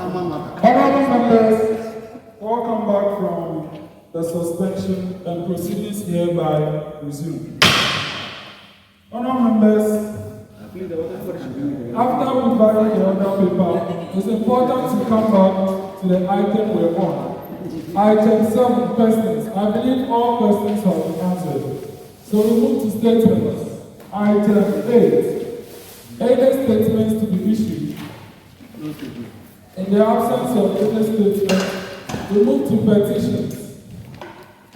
Honorable members, welcome back from the suspension and proceedings hereby resume. Honorable members, after we value the other paper, it's important to come back to the item we're on. Item 7, persons. I believe all questions have been answered. So we move to statements. Item 8. Any statements to be issued. In the absence of any statement, we move to petitions.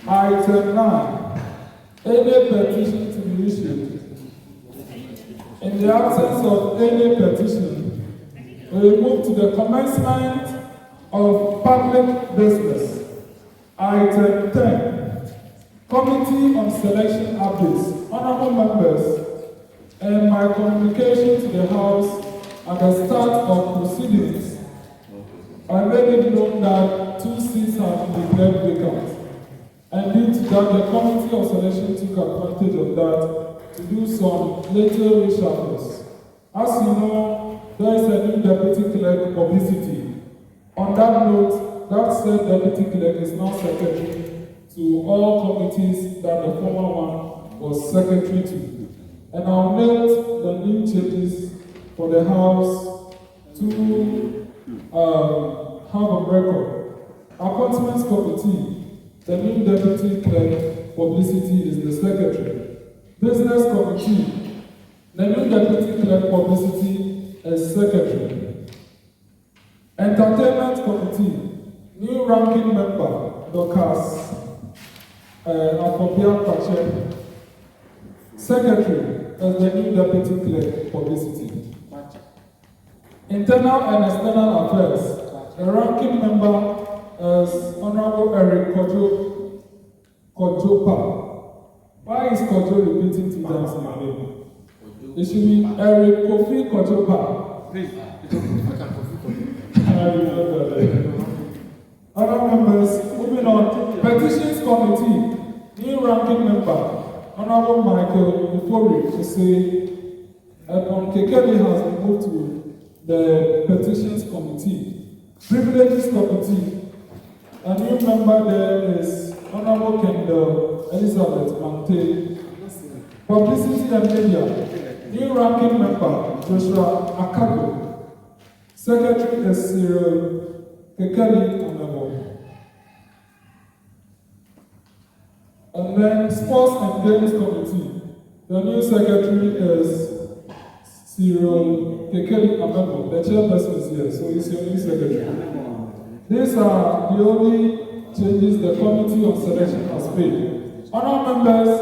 Item 9. Any petition to be issued. In the absence of any petition, we move to the commencement of public business. Item 10. Committee on Selection Updates. Honorable members, in my communication to the House at the start of proceedings, I made it known that 2 seats have been declared vacant. And due to that, the Committee on Selection took advantage of that to do some little reshuffles. As you know, there is a new deputy clerk, Publicity. On that note, that said deputy clerk is now secretary to all committees that the former one was secretary to. And I'll note the new changes for the House to have a record. Appointments Committee, the new deputy clerk, Publicity, is the secretary. Business Committee, the new deputy clerk, Publicity, is secretary. Entertainment Committee, new ranking member, Caucus, Apopia Pache, secretary, as the new deputy clerk, Publicity. Internal and External Affairs, the ranking member is Honorable Eric Kojopa. Why is Kojo repeating 2 times in your name? It should be Eric Kofi Kojopa. Please, Other members, moving on. Petitions Committee, new ranking member, Honorable Michael Ifori, to say, upon Kekeli has been moved to the Petitions Committee. Privileges Committee, a new member there is Honorable Kendall Elizabeth Mante. Publicity and Media, new ranking member, Joshua Akago. Secretary is Cyril Kekeli Amevor. And then Sports and Games Committee, the new secretary is Cyril Kekeli Amevor. The chairperson is here, so he's your new secretary. These are the only changes the Committee on Selection has made. Honourable members,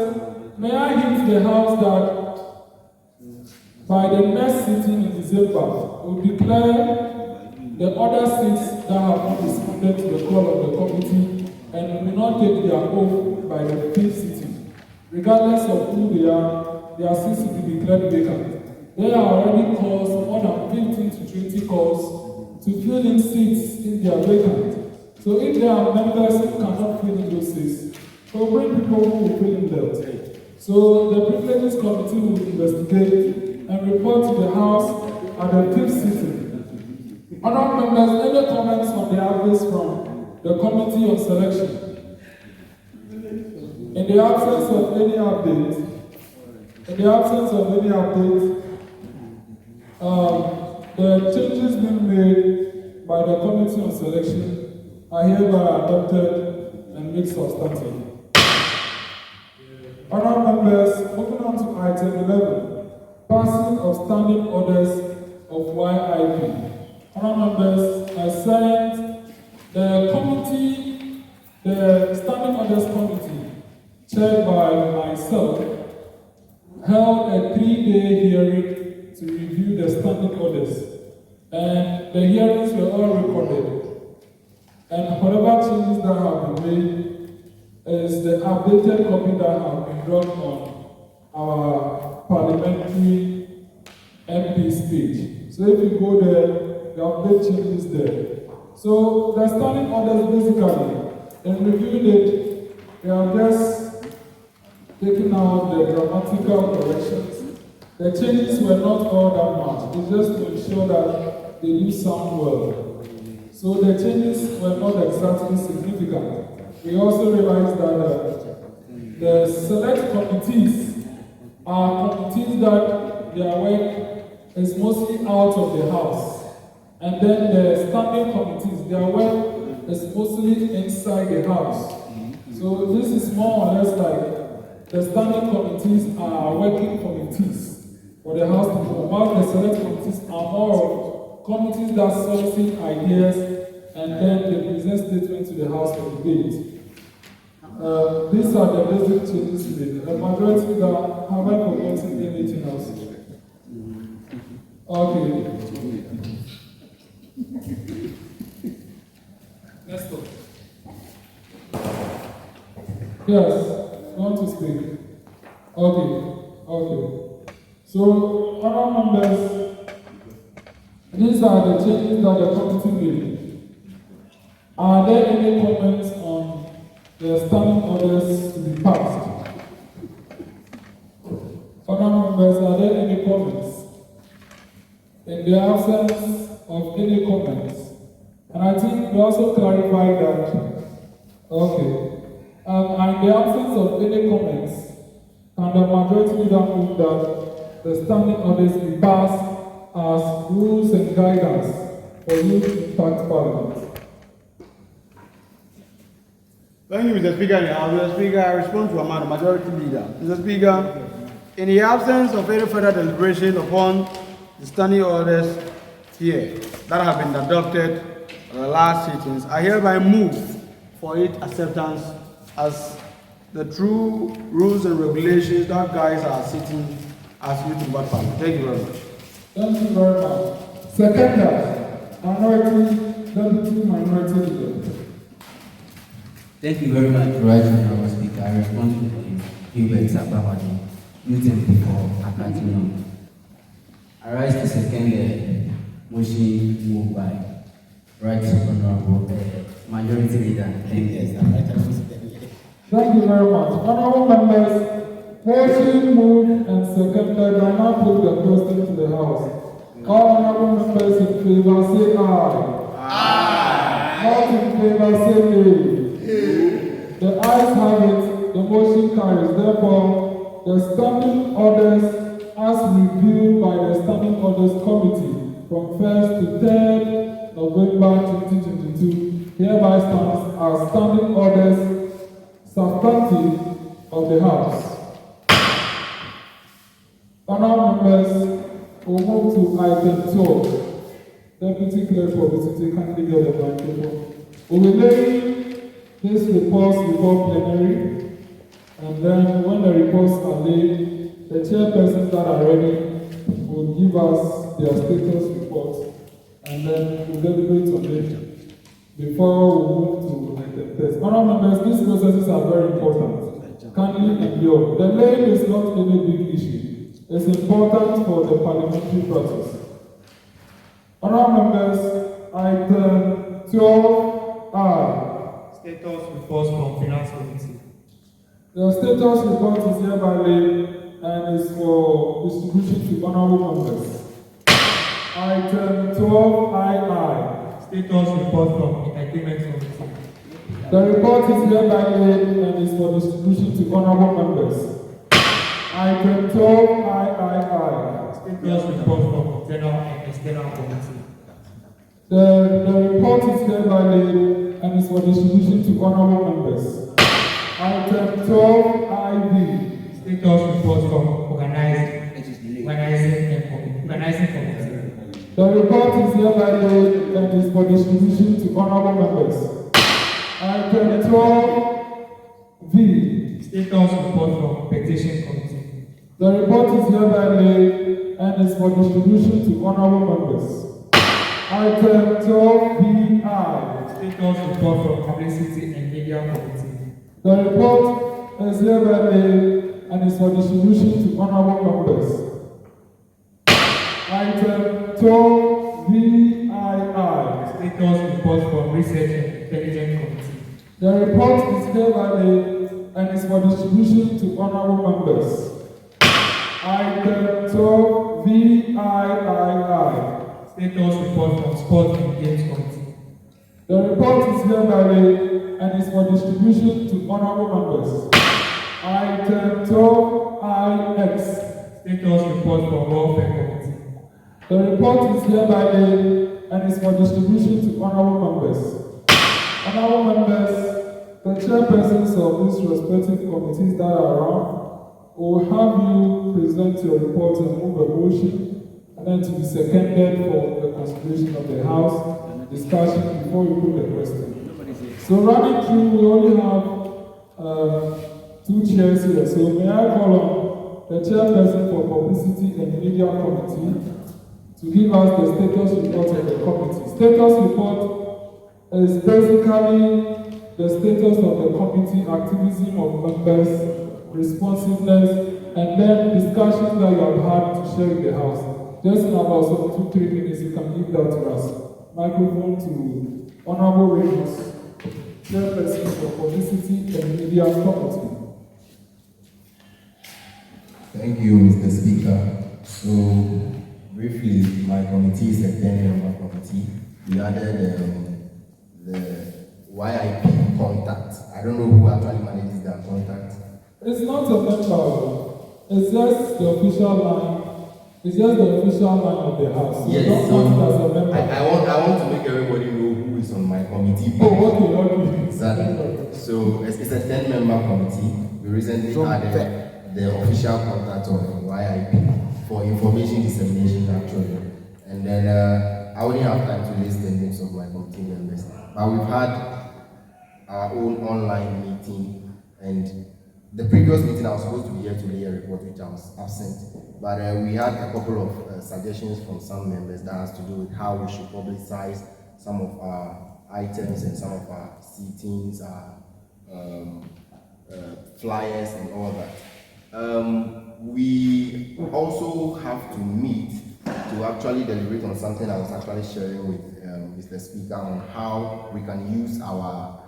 may I hint the House that by the next sitting in December, we'll declare the other seats that have not responded to the call of the committee and will not take their oath by the 5th sitting. Regardless of who they are, their seats will be declared vacant. There are already calls, more than 15 to 20 calls, to fill in seats if they are vacant. So if there are members who cannot fill in those seats, we'll bring people who will fill in them. So the Privileges Committee will investigate and report to the House at the 5th sitting. Honourable members, any comments on the advice from the Committee on Selection? In the absence of any update, the changes being made by the Committee on Selection are hereby adopted and made substantive. Honourable members, moving on to item 11, passing of standing orders of YIP. Honourable members, I sent the Standing Orders Committee, chaired by myself, held a 3-day hearing to review the standing orders. And the hearings were all recorded. And whatever changes that have been made is the updated copy that have been dropped on our parliamentary MP's page. So if you go there, the update changes there. So the standing orders basically, in reviewing it, they are just taking out the grammatical corrections. The changes were not all that much. It's just to ensure that they do sound well. So the changes were not exactly significant. We also realized that the select committees are committees that their work is mostly out of the house. And then the standing committees, their work is mostly inside the house. So this is more or less like the standing committees are working committees for the house people, while the select committees are more committees that solicit ideas and then they present statements to the house for debate. These are the basic changes today. The majority that haven't forgotten anything else. Okay. Next up. Yes, you want to speak? Okay. So, other members, these are the changes that the committee made. Are there any comments on the standing orders to be passed? Other members, are there any comments? In the absence of any comments, and I think we also clarified that, okay. And in the absence of any comments, can the majority leader move that the standing orders be passed as rules and guidance for youth impact parliament? Thank you, Mr. Speaker. Mr. Speaker, I respond to Amanor, Majority Leader. Mr. Speaker, in the absence of any further deliberation upon the standing orders here that have been adopted at the last sittings, I hereby move for its acceptance as the true rules and regulations that guides our sitting as youth impact parliament. Thank you very much. Thank you very much. Second, Deputy Minority Leader. Thank you very much, Right Honourable Speaker. I respond to Hubert Agbaxode, youth MP for Amanor. I rise to second the motion moved by Right Honourable Majority Leader. Thank you. Thank you very much. Honourable members, motion moved and seconded. I now put the question to the House. All honourable members in favor say aye. Aye. Not in favor say nay. The ayes have it, the motion carries. Therefore, the standing orders as reviewed by the Standing Orders Committee from 1st to 3rd November 2022 hereby stands as standing orders substantive of the House. Honourable members, we'll move to item 12. Deputy Clerk Publicity, kindly get the microphone. We will lay these reports before plenary, and then when the reports are laid, the chairpersons that are ready will give us their status reports, and then we'll deliberate on it before we move to item test. Honourable members, these processes are very important. Kindly endure. The laying is not any big issue. It's important for the parliamentary process. Honourable members, item 12R. Status reports from Finance Committee. The status report is hereby laid and is for distribution to honourable members. Item 12II. Status report from Entertainment Committee. The report is hereby laid and is for distribution to honourable members. Item 12III. Status report from Internal and External Committee. The report is hereby laid and is for distribution to honourable members. Item 12IV. Status report from Organizing Committee. The report is hereby laid and is for distribution to honourable members. Item 12V. Status report from Petition Committee. The report is hereby laid and is for distribution to honourable members. Item 12VI. Status report from Publicity and Media Committee. The report is hereby laid and is for distribution to honourable members. Item 12VII. Status report from Research and Intelligence Committee. The report is hereby laid and is for distribution to honourable members. Item 12VIII. Status report from Sport and Games Committee. The report is hereby laid and is for distribution to honorable members. Item 12IX. Status report from Welfare Committee. The report is hereby laid and is for distribution to honorable members. Honorable members, the chairpersons of these respective committees that are around will have you present your report and move a motion, and then to be seconded for the consideration of the House discussion before you put the question. So running through, we only have 2 chairs here. So may I call on the chairperson for Publicity and Media Committee to give us the status report of the committee. Status report is basically the status of the committee, activism of members, responsiveness, and then discussions that you have had to share with the House. Just in about 2-3 minutes, you can give that to us. Microphone to Honorable Reynolds, chairperson for Publicity and Media Committee. Thank you, Mr. Speaker. So, briefly, my committee is a 10-member committee. We added the YIP contact. I don't know who actually manages that contact. It's not a member. It's just the official line. It's just the official line of the House. So Yes, don't count it as a member. I want to make everybody know who is on my committee. Okay. Exactly. So, it's a 10-member committee. We recently added the official contact of YIP for information dissemination actually. And then I only have time to list the names of my committee members. But we've had our own online meeting, and the previous meeting I was supposed to be here to lay a report which I was absent. But we had a couple of suggestions from some members that has to do with how we should publicize some of our items and some of our sittings, flyers and all that. We also have to meet to actually deliberate on something I was actually sharing with Mr. Speaker on how we can use our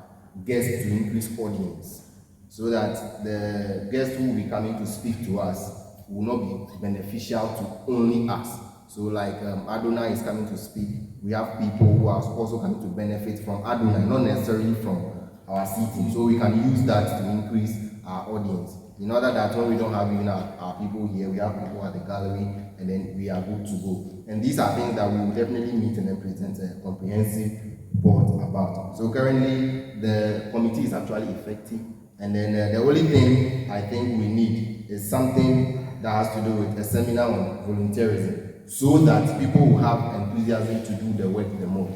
guests to increase audience so that the guests who will be coming to speak to us will not be beneficial to only us. So like Adonai is coming to speak, we have people who are also coming to benefit from Adonai, not necessarily from our sitting. So we can use that to increase our audience. In order that when we don't have even our people here, we have people at the gallery, and then we are good to go. And these are things that we will definitely meet and then present a comprehensive report about. So currently, the committee is actually effective, and then the only thing I think we need is something that has to do with a seminar on volunteerism, so that people will have enthusiasm to do the work the more.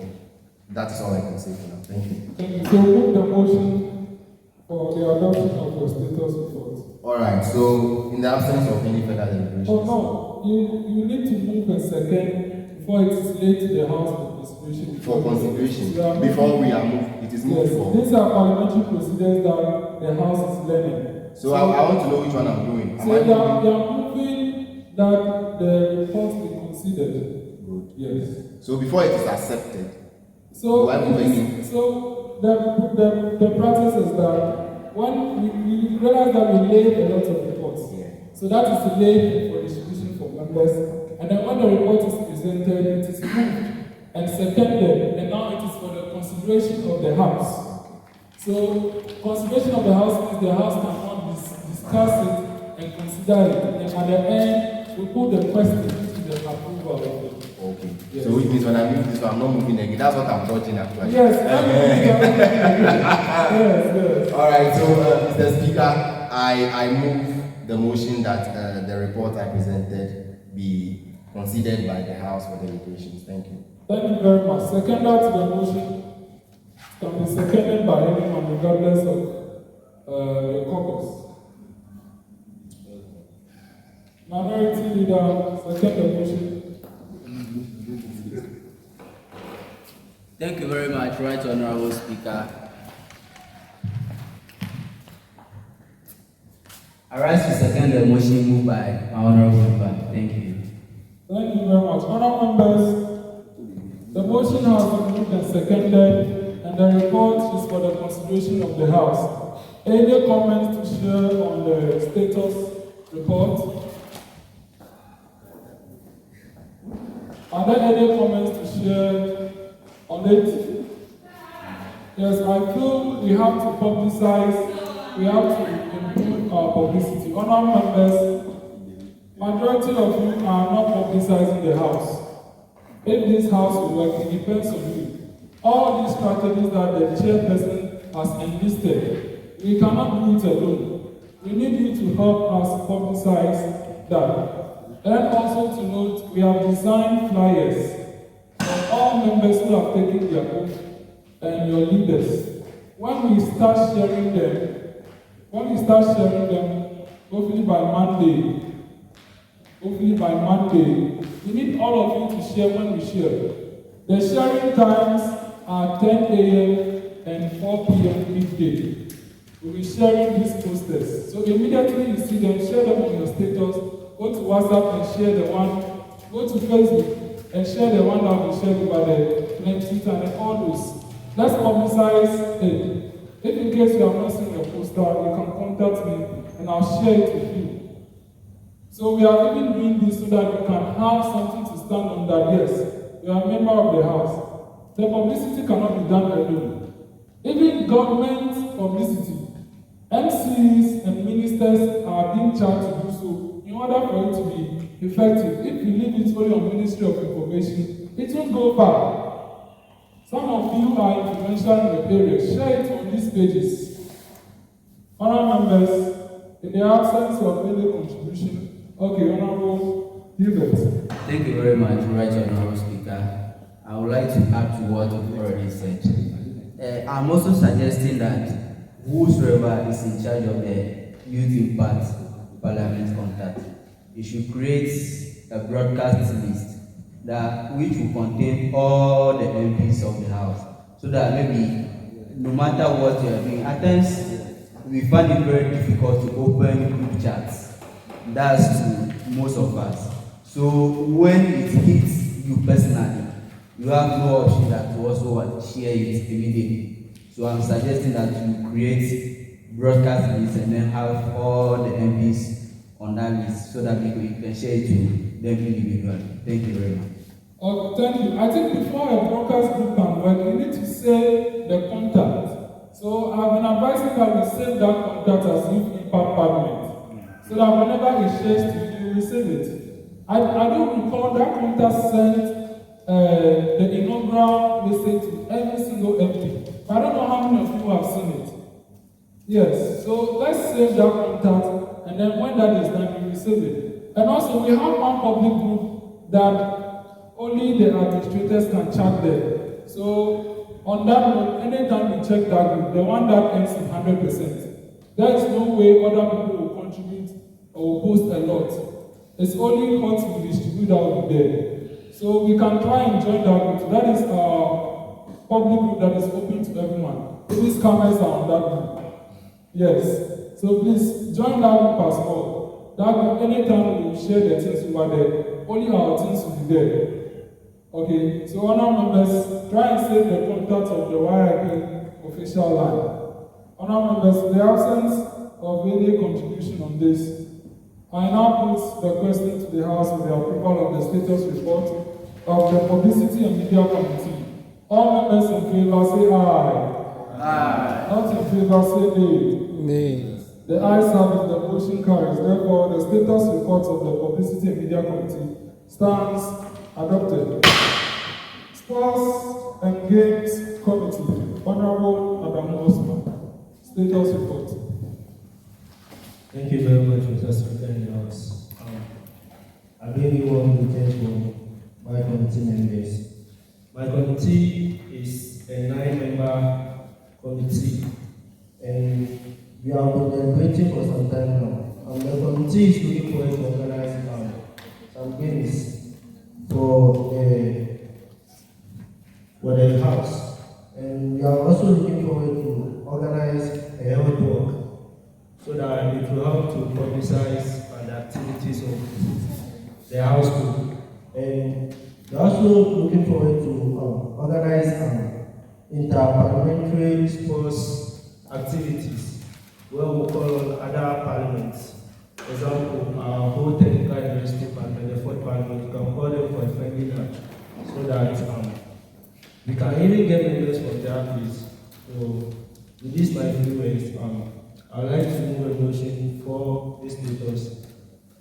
That is all I can say for now. Thank you. So move the motion for the adoption of your status report. Alright, so in the absence of any further deliberations. Oh no, you need to move a second before it is laid to the House for consideration. For consideration. Before we are moved, it is moved for. These are parliamentary procedures that the House is learning. So I want to know which one I'm doing. So they are moving that the report be considered. Good. Yes. So before it is accepted, so do I move again? So the practice is that when we realize that we laid a lot of reports, so that is laid for distribution for members, and then when the report is presented, it is moved and seconded, and now it is for the consideration of the House. So consideration of the House means the House cannot discuss it and consider it, and at the end we put the question to the approval of it. Okay. Yes. So which means when I move this one, I'm not moving again. That's what I'm touching actually. Yes. Yes. Alright, so Mr. Speaker, I move the motion that the report I presented be considered by the House for deliberations. Thank you. Thank you very much. Second to the motion can be seconded by anyone regardless of the caucus. Minority leader, second the motion. Thank you very much, Right Honorable Speaker. I rise to second the motion moved by my Honorable Hubert. Thank you. Thank you very much. Honourable members, the motion has been moved and seconded, and the report is for the consideration of the House. Any comments to share on the status report? Are there any comments to share on it? Yes, I feel we have to publicize, we have to improve our publicity. Honourable members, majority of you are not publicizing the house. If this house will work, it depends on you. All these strategies that the chairperson has enlisted, we cannot do it alone. We need you to help us publicize that. And also to note, we have designed flyers for all members who have taken their oath and your leaders. When we start sharing them, hopefully by Monday, we need all of you to share when we share. The sharing times are 10 a.m. and 4 p.m. weekday. We'll be sharing these posters. So immediately you see them, share them on your status. Go to WhatsApp and share the one. Go to Facebook and share the one that will be shared by the Twitter and all those. Let's publicize it. If in case you have not seen the poster, you can contact me and I'll share it with you. So we are even doing this so that you can have something to stand on that, yes, you are a member of the house. The publicity cannot be done alone. Even government publicity, MCs and ministers are being charged to do so in order for it to be effective. If you leave it only on Ministry of Information, it won't go far. Some of you are influential in the area. Share it on these pages. Honourable members, in the absence of any contribution, okay, Honourable Hubert. Thank you very much, Right Honourable Speaker. I would like to add to what you've already said. I'm also suggesting that whosoever is in charge of the youth impact parliament contact, you should create a broadcast list that which will contain all the MPs of the house, so that maybe no matter what you are doing, at times we find it very difficult to open group chats. That's to most of us. So when it hits you personally, you have no option than to also share it immediately. So I'm suggesting that you create broadcast lists and then have all the MPs on that list so that you can share it to them individually. Thank you very much. Thank you. I think before a broadcast group can work, you need to save the contact. So I've been advising that we save that contact as Youth Impact Parliament, so that whenever it shares to you, you receive it. I don't recall that contact sent the inaugural message to every single MP. I don't know how many of you have seen it. Yes, so let's save that contact, and then when that is done, you receive it. And also, we have one public group that only the administrators can chat there. So on that note, anytime you check that group, the one that ends in 100%, there is no way other people will contribute or will post a lot. It's only what we distribute that will be there. So we can try and join that group. That is our public group that is open to everyone. These cameras are on that group. Yes. So please join that group as well. That group, anytime we will share the things over there, only our things will be there. Okay, so honourable members, try and save the contact of the YIP official line. Honourable members, in the absence of any contribution on this, I now put the question to the House with the approval of the status report of the Publicity and Media Committee. All members in favor say aye. Aye. Not in favor say nay. Nay. The ayes have it, the motion carries. Therefore, the status report of the Publicity and Media Committee stands adopted. Sports and Games Committee, Honourable Amanor, status report. Thank you very much, Mr. Speaker in the House. I really want to thank my committee members. My committee is a 9-member committee, and we have been deliberating for some time now. And the committee is looking forward to organize some games for the house. And we are also looking forward to organize a health walk so that it will help to publicize the activities of the household. And we are also looking forward to organize inter-parliamentary sports activities where we call on other parliaments. For example, our whole technical university parliament, the fourth parliament, you can call them for a friendly match so that we can even get members from their place So, with this my few words, I would like to move a motion for this status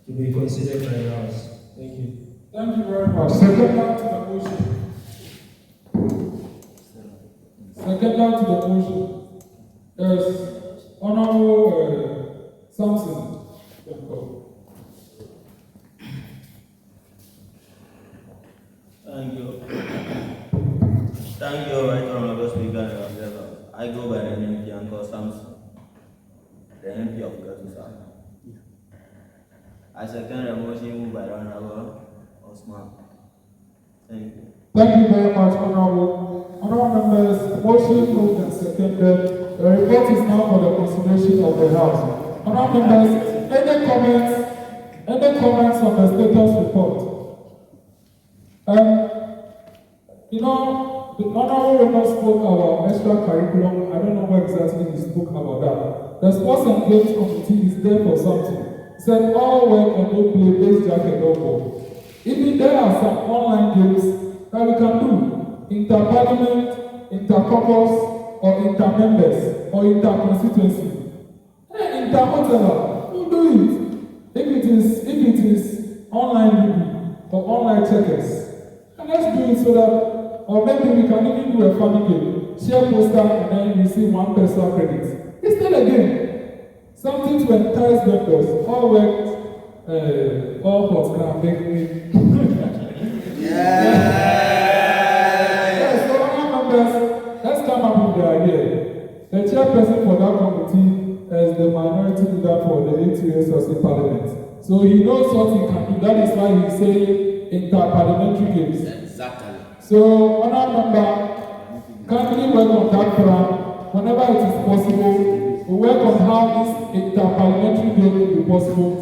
to be considered by the House. Thank you. Thank you very much. Second down to the motion. Second down to the motion. Yes, Honorable Samson. Thank you. Thank you, Right Honorable Speaker. I go by the name Uncle Samson, the MP of Caucus. I second the motion moved by the Honorable Osman. Thank you. Thank you very much, Honorable. Honorable members, motion moved and seconded. The report is now for the consideration of the House. Honorable members, any comments on the status report? The Honorable Member spoke about extra curriculum. I don't know what exactly he spoke about that. The Sports and Games Committee is there for something. He said all work and no play, base jacket, no ball. Even there are some online games that we can do. Inter-parliament, inter-caucus, or inter-members, or inter-constituency. Hey, inter-whatever, we'll do it. If it is online league or online checkers. And let's do it so that, or maybe we can even do a funny game. Share poster and then receive one personal credit. It's still a game. Something to entice members. All work, all hot now, make me. So members, let's come up with the idea. The chairperson for that committee is the minority leader for the HTU SRC Parliament. So he knows what he can do. That is why he's saying inter-parliamentary games. Exactly. So, Honourable Member, kindly work on that plan whenever it is possible. We work on how this inter-parliamentary game will be possible,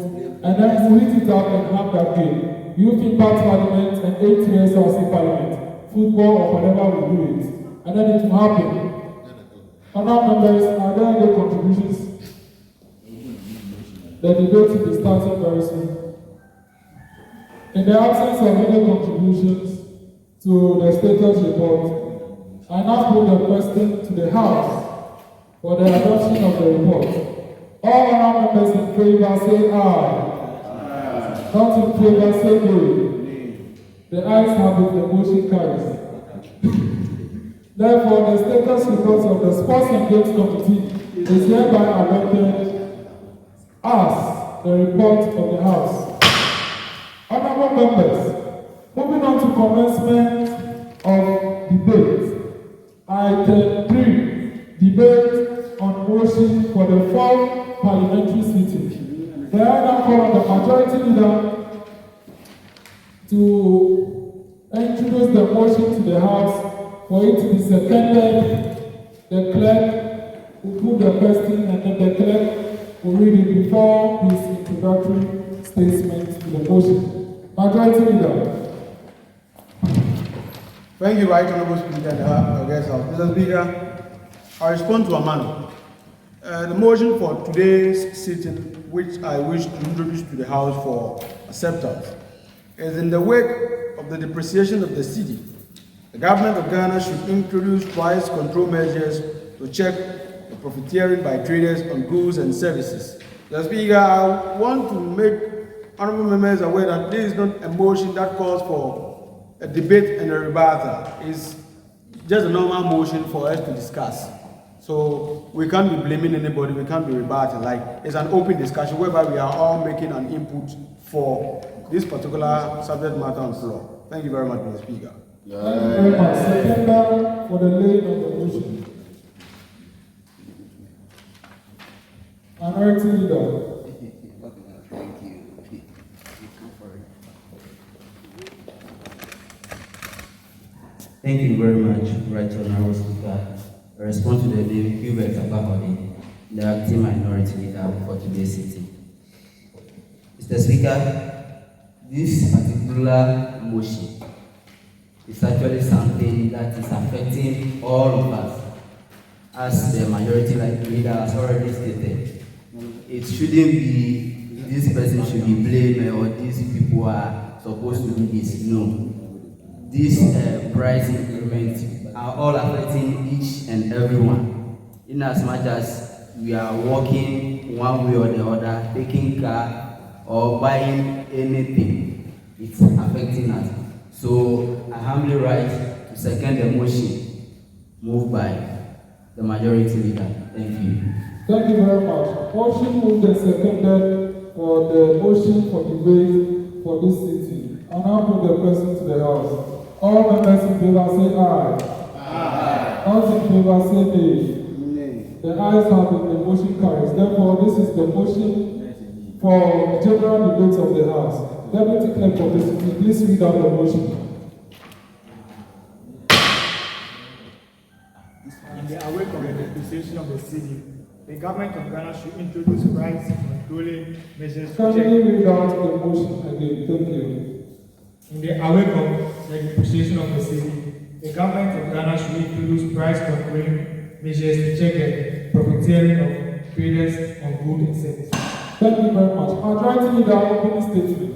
and then we hit it up and have that game. Youth Impact Parliament and 8 years SRC Parliament, football or whatever we do it, and then it will happen. Honourable members, are there any contributions? The debate will be starting very soon. In the absence of any contributions to the status report, I now put the question to the House for the adoption of the report. All honourable members in favour say aye. Not in favour say no. The ayes have it, the motion carries. Therefore, the status report of the Sports and Games Committee is hereby adopted as the report of the House. Honourable members, moving on to commencement of debate. Item 3, debate on motion for the 4th parliamentary sitting. The I now call on the majority leader to introduce the motion to the House for it to be seconded. The clerk will put the question and then the clerk will read it before his introductory statement to the motion. Majority leader. Thank you, Right Honorable Speaker and Mr. Speaker, I respond to Amanor. The motion for today's sitting, which I wish to introduce to the House for acceptance, is in the wake of the depreciation of the cedi. The government of Ghana should introduce price control measures to check the profiteering by traders on goods and services. Mr. Speaker, I want to make honorable members aware that this is not a motion that calls for a debate and a rebuttal. It's just a normal motion for us to discuss. So we can't be blaming anybody, we can't be rebutting. Like, it's an open discussion whereby we are all making an input for this particular subject matter on the floor. Thank you very much, Mr. Speaker. Thank you very much. Seconder for the laying of the motion. Minority leader. Thank you. Thank you very much, Right Honorable Speaker. I respond to the name Hubert Agbaxode, the acting minority leader for today's sitting. Mr. Speaker, this particular motion is actually something that is affecting all of us. As the majority leader has already stated, it shouldn't be this person should be blamed or these people are supposed to do this. No. This price increment are all affecting each and everyone. In as much as we are working one way or the other, taking car or buying anything, it's affecting us. So I humbly rise to second the motion moved by the majority leader. Thank you. Thank you very much. Motion moved and seconded for the motion for debate for this sitting. I now put the question to the House. All members in favor say aye. Aye. All in favor say nay. Nay. The ayes have it, the motion carries. Therefore, this is the motion for general debates of the House. Deputy Clerk of the City, please read out the motion. In the wake of the depreciation of the city, the government of Ghana should introduce price controlling measures. Can you read out the motion again? Thank you. In the wake of the depreciation of the city, the government of Ghana should introduce price controlling measures to check the profiteering of traders on goods and services. Thank you very much. Majority Leader, opening statement.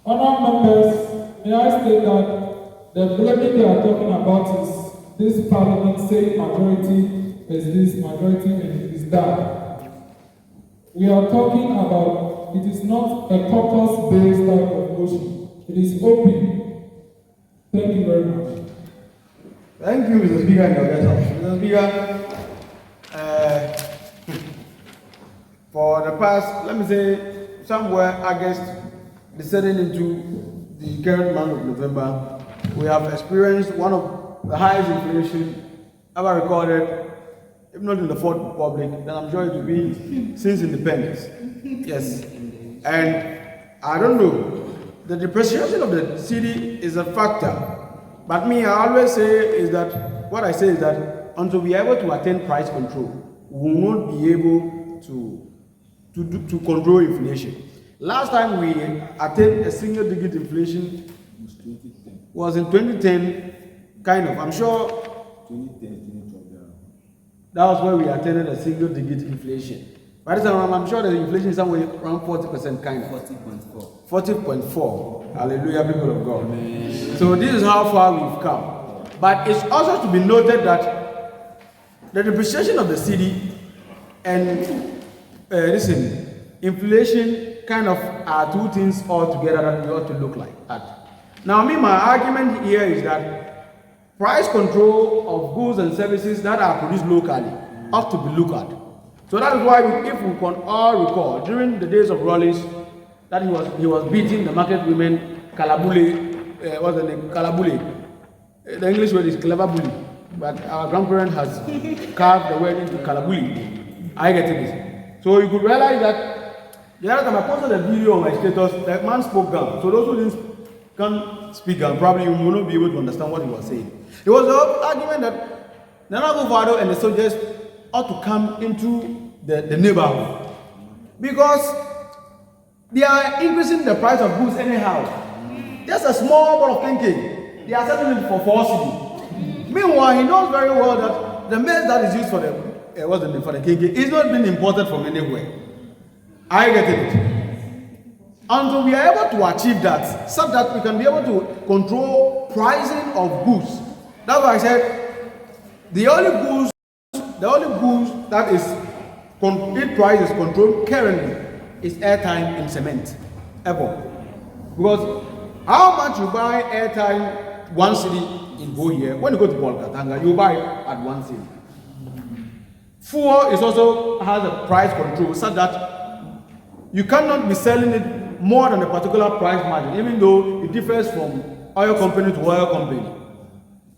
Honourable members, may I state that the blaming they are talking about is this parliament saying majority is this, majority is that. We are talking about, it is not a caucus-based type of motion. It is open. Thank you very much. Thank you, Mr. Speaker, and your Mr. Speaker, for the past, let me say, somewhere August, descending into the current month of November, we have experienced one of the highest inflation ever recorded, if not in the Fourth Republic, then I'm sure it will be since independence. Yes. And I don't know, the depreciation of the cedi is a factor. But me, I always say is that, what I say is that until we are able to attain price control, we will not be able to control inflation. Last time we attained a single-digit inflation was in 2010, kind of. I'm sure 2010, that was where we attained a single-digit inflation. By this time, I'm sure the inflation is somewhere around 40%, kind of. 40.4. 40.4. Hallelujah, people of God. Amen. So this is how far we've come. But it's also to be noted that the depreciation of the cedi and inflation kind of are two things altogether that we ought to look like at. Now, my argument here is that price control of goods and services that are produced locally ought to be looked at. So that is why, if we can all recall, during the days of Rawlings, that he was beating the market women, kalabule, what's the name? Kalabule. The English word is clever bully, but our grandparent has carved the word into kalabule. I get it. So you could realize that the other time I posted a video on my status, the man spoke Ghana. So those who can't speak Ghana, probably you will not be able to understand what he was saying. It was the argument that Nana Akufo-Addo and the soldiers ought to come into the neighborhood because they are increasing the price of goods anyhow. Just a small ball of thinking, they are selling it for 4 cedi. Meanwhile, he knows very well that the maize that is used for the kinky is not being imported from anywhere. I get it. Until we are able to achieve that, so that we can be able to control pricing of goods. That's why I said the only goods that is complete price is controlled currently is airtime and cement. Ever. Because how much you buy airtime 1 cedi in Go here, when you go to Bolgatanga, you buy it at 1 cedi. Fuel is also has a price control so that you cannot be selling it more than a particular price margin, even though it differs from oil company to oil company.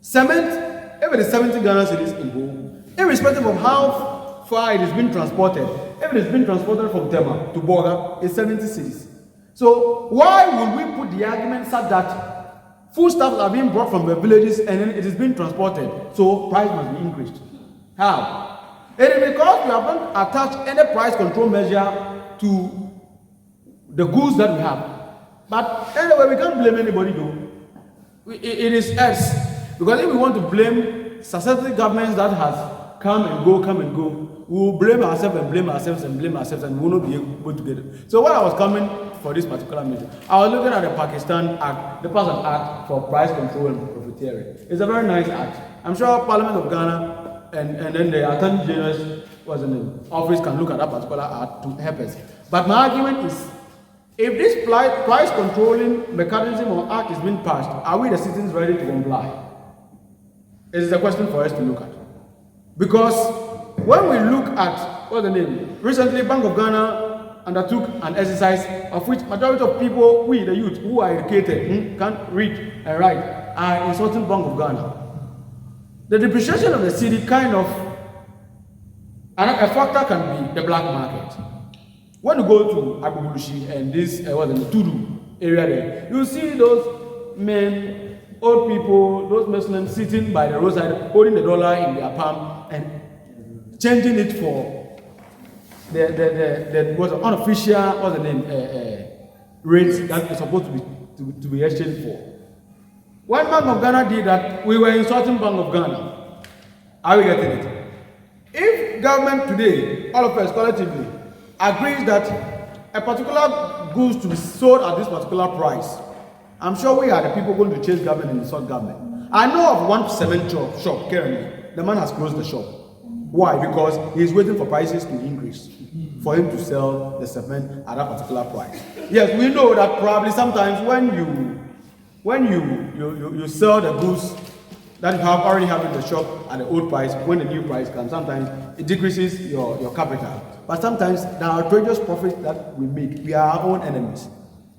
Cement, if it is 70 Ghana cedis in Go, irrespective of how far it is being transported, if it is being transported from Tema to Boga, it's 70 cedis. So why would we put the argument such that foodstuffs are being brought from the villages and then it is being transported, so price must be increased? How? It is because we haven't attached any price control measure to the goods that we have. But anyway, we can't blame anybody though. It is us. Because if we want to blame successive governments that has come and go, we will blame ourselves and blame ourselves and blame ourselves, and we will not be able to get it. So when I was coming for this particular meeting, I was looking at the Pakistan Act, the Passed Act for Price Control and Profiteering. It's a very nice act. I'm sure Parliament of Ghana and then the Attorney General's office can look at that particular act to help us. But my argument is, if this price controlling mechanism or act is being passed, are we the citizens ready to comply? It is a question for us to look at. Because when we look at, recently Bank of Ghana undertook an exercise of which majority of people, we the youth who are educated, can't read and write, are insulting Bank of Ghana. The depreciation of the city kind of, a factor can be the black market. When you go to Agbaxode and this, Tudu area there, you see those men, old people, those Muslims sitting by the roadside, holding the dollar in their palm and changing it for the unofficial, rates that is supposed to be exchanged for. When Bank of Ghana did that, we were insulting Bank of Ghana. Are we getting it? If government today, all of us collectively, agrees that a particular goods to be sold at this particular price, I'm sure we are the people going to chase government and insult government. I know of one cement shop currently. The man has closed the shop. Why? Because he's waiting for prices to increase for him to sell the cement at that particular price. Yes, we know that probably sometimes when you sell the goods that you already have in the shop at the old price, when the new price comes, sometimes it decreases your capital. But sometimes the outrageous profit that we make, we are our own enemies.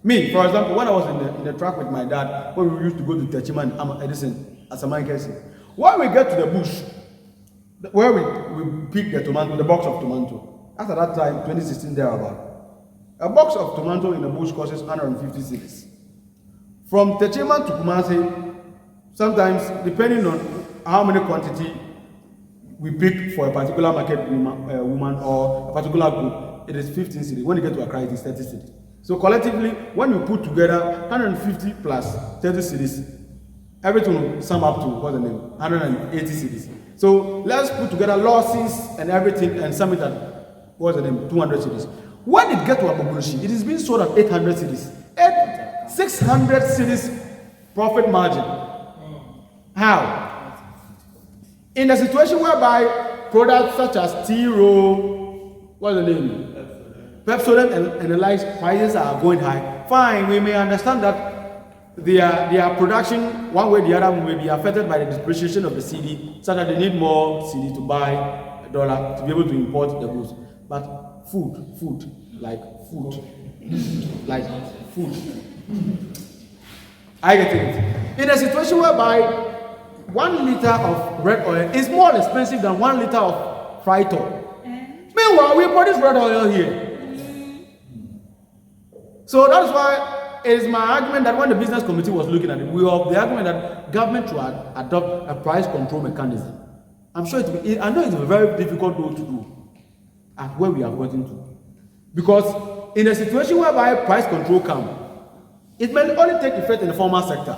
Me, for example, when I was in the truck with my dad, when we used to go to Techiman, Edison, as a man can say, when we get to the bush, where we pick the tomato, the box of tomato, after that time, 2016 thereabout, a box of tomato in the bush costs 150 cedis. From Techiman to Kumasi, sometimes, depending on how many quantity we pick for a particular market woman or a particular group, it is 15 cedis. When you get to Accra, it is 30 cedis. So collectively, when you put together 150 plus 30 cedis, everything will sum up to 180 cedis. So let's put together losses and everything and sum it at 200 cedis. When it gets to Agbaxode, it is being sold at 800 cedis. 600 cedis profit margin. How? In a situation whereby products such as Cyril, Pepsodent and the likes, prices are going high. Fine, we may understand that their production, one way or the other, may be affected by the depreciation of the cedi, so that they need more cedi to buy a dollar to be able to import the goods. But food, I get it. In a situation whereby 1 liter of red oil is more expensive than 1 liter of fried oil. Meanwhile, we produce red oil here. So that's why it is my argument that when the business committee was looking at it, we were of the argument that government should adopt a price control mechanism. I'm sure I know it's a very difficult role to do at where we are getting to. Because in a situation whereby price control comes, it may only take effect in the formal sector.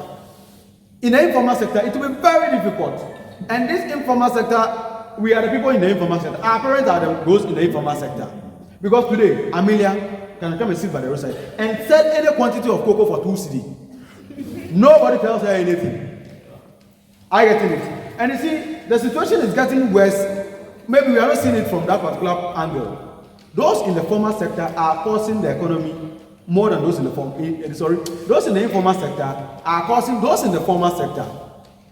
In the informal sector, it will be very difficult. And this informal sector, we are the people in the informal sector. Our parents are those in the informal sector. Because today, Amelia can come and sit by the roadside and sell any quantity of cocoa for 2 cedi. Nobody tells her anything. I get it. And you see, the situation is getting worse. Maybe we are not seeing it from that particular angle. Those in the formal sector are causing the economy more than those in the those in the informal sector are causing those in the formal sector.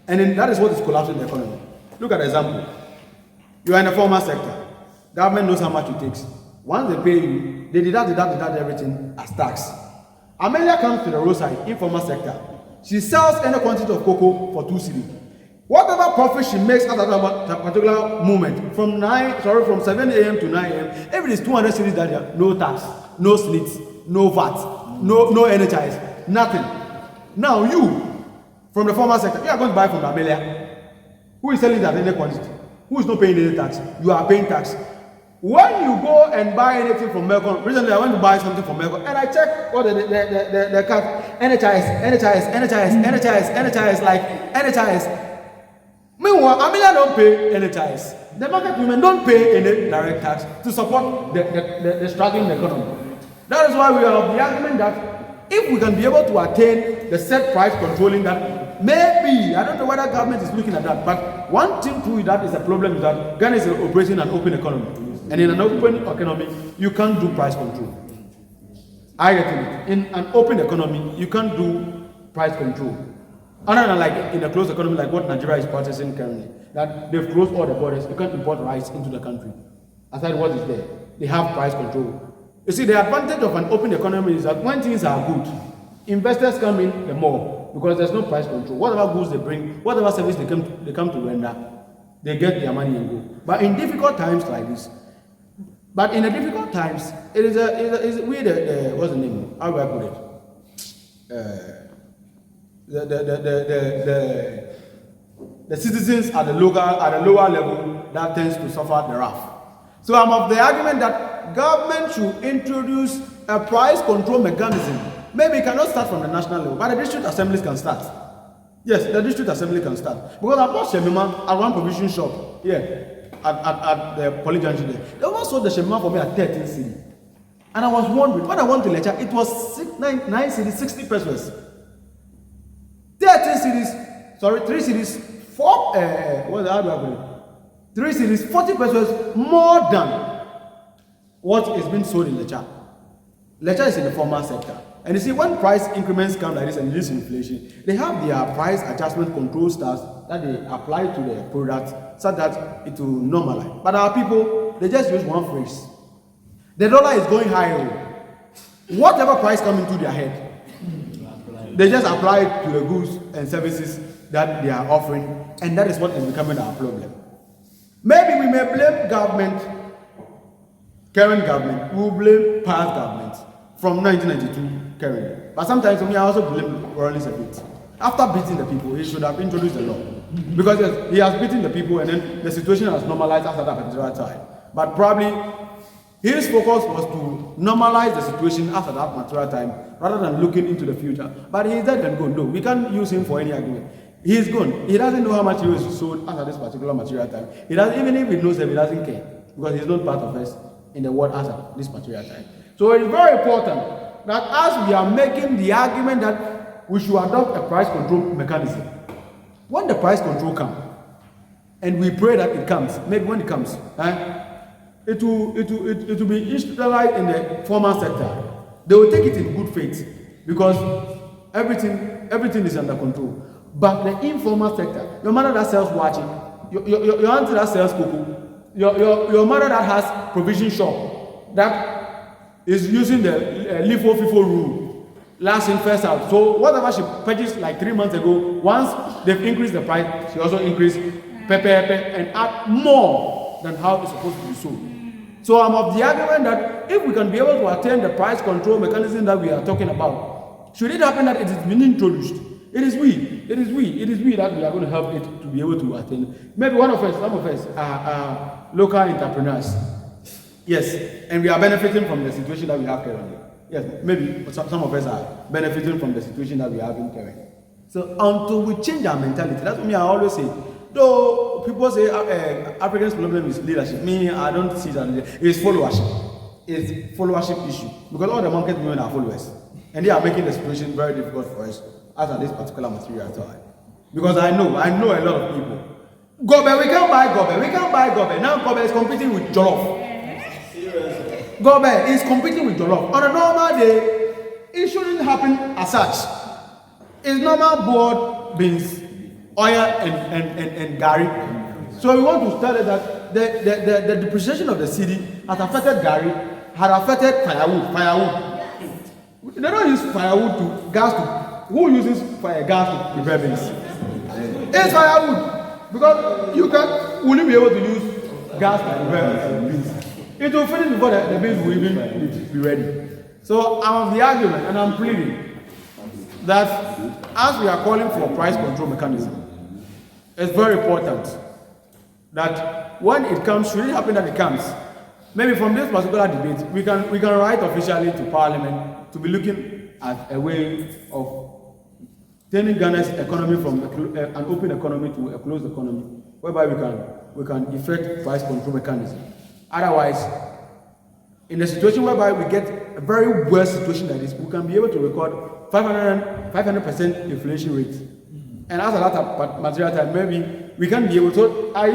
And then that is what is collapsing the economy. Look at the example. You are in the formal sector. Government knows how much it takes. Once they pay you, they deduct everything as tax. Amelia comes to the roadside, informal sector. She sells any quantity of cocoa for 2 cedi. Whatever profit she makes at that particular moment, from 7 a.m. to 9 a.m., if it is 200 cedis that year, no tax, no slits, no VAT, no NHIS, nothing. Now you, from the formal sector, you are going to buy from Amelia. Who is selling that any quantity? Who is not paying any tax? You are paying tax. When you go and buy anything from Melcom, recently I went to buy something from Melcom and I checked what the card, NHIS, like NHIS. Meanwhile, Amelia don't pay NHIS. The market women don't pay any direct tax to support the struggling economy. That is why we are of the argument that if we can be able to attain the set price controlling that, maybe, I don't know whether government is looking at that, but one thing to that is a problem is that Ghana is operating an open economy. And in an open economy, you can't do price control. I get it. In an open economy, you can't do price control. Other than like in a closed economy like what Nigeria is practicing currently, that they've closed all the borders, you can't import rice into the country. Aside what is there, they have price control. You see, the advantage of an open economy is that when things are good, investors come in the more because there's no price control. Whatever goods they bring, whatever service they come to render, they get their money and go. But in difficult times like this, what's the name? How do I put it? The citizens at the lower level that tends to suffer the wrath. So I'm of the argument that government should introduce a price control mechanism. Maybe it cannot start from the national level, but the district assemblies can start. Yes, the district assembly can start. Because I bought Shemima at one provision shop here at the Poly Junction there. They almost sold the Shemima for me at 13 cedi. And I was wondering, when I went to lecture, it was 9 cedis, 60 pesos. 13 cedis, sorry, 3 cedis, 3 cedis, 40 pesos more than what is being sold in lecture. Lecture is in the formal sector. And you see, when price increments come like this and reduce inflation, they have their price adjustment control stars that they apply to the product so that it will normalize. But our people, they just use one phrase. The dollar is going higher. Whatever price comes into their head, they just apply it to the goods and services that they are offering, and that is what is becoming our problem. Maybe we may blame government, current government, we will blame past government from 1992 currently. But sometimes for me, I also blame Rollins a bit. After beating the people, he should have introduced the law. Because yes, he has beaten the people and then the situation has normalized after that particular time. But probably his focus was to normalize the situation after that material time rather than looking into the future. But he is dead and gone. No, we can't use him for any argument. He is gone. He doesn't know how much he was sold after this particular material time. He doesn't, even if he knows them, he doesn't care. Because he's not part of us in the world after this material time. So it is very important that as we are making the argument that we should adopt a price control mechanism, when the price control comes, and we pray that it comes, maybe when it comes, it will be institutionalized in the formal sector. They will take it in good faith because everything is under control. But the informal sector, your mother that sells watching, your auntie that sells cocoa, your mother that has provision shop, that is using the LIFO-FIFO rule, last in first out. So whatever she purchased like 3 months ago, once they've increased the price, she also increased pepper and add more than how it's supposed to be sold. So I'm of the argument that if we can be able to attain the price control mechanism that we are talking about, should it happen that it is being introduced, it is we that we are going to help it to be able to attain. Maybe some of us are local entrepreneurs. Yes, and we are benefiting from the situation that we have currently. Yes, maybe some of us are benefiting from the situation that we have in currently. So until we change our mentality, that's what I always say. Though people say Africans' problem is leadership, me, I don't see that. It's followership. It's followership issue. Because all the market women are followers. And they are making the situation very difficult for us as at this particular material time. Because I know a lot of people. Gobe, we can't buy Gobe. Now Gobe is competing with Jollof. Gobe is competing with Jollof. On a normal day, it shouldn't happen as such. It's normal boiled beans, oil and gari. So we want to tell you that the depreciation of the city has affected gari, had affected firewood. They don't use firewood to gas to. Who uses gas to prepare beans? It's firewood. Because you wouldn't be able to use gas to prepare beans. It will finish before the beans will even be ready. So I'm of the argument and I'm pleading that as we are calling for a price control mechanism, it's very important that when it comes, should it happen that it comes, maybe from this particular debate, we can write officially to Parliament to be looking at a way of turning Ghana's economy from an open economy to a closed economy whereby we can effect price control mechanism. Otherwise, in a situation whereby we get a very worst situation like this, we can be able to record 500% inflation rate. And as a lot of material time, maybe we can be able to. I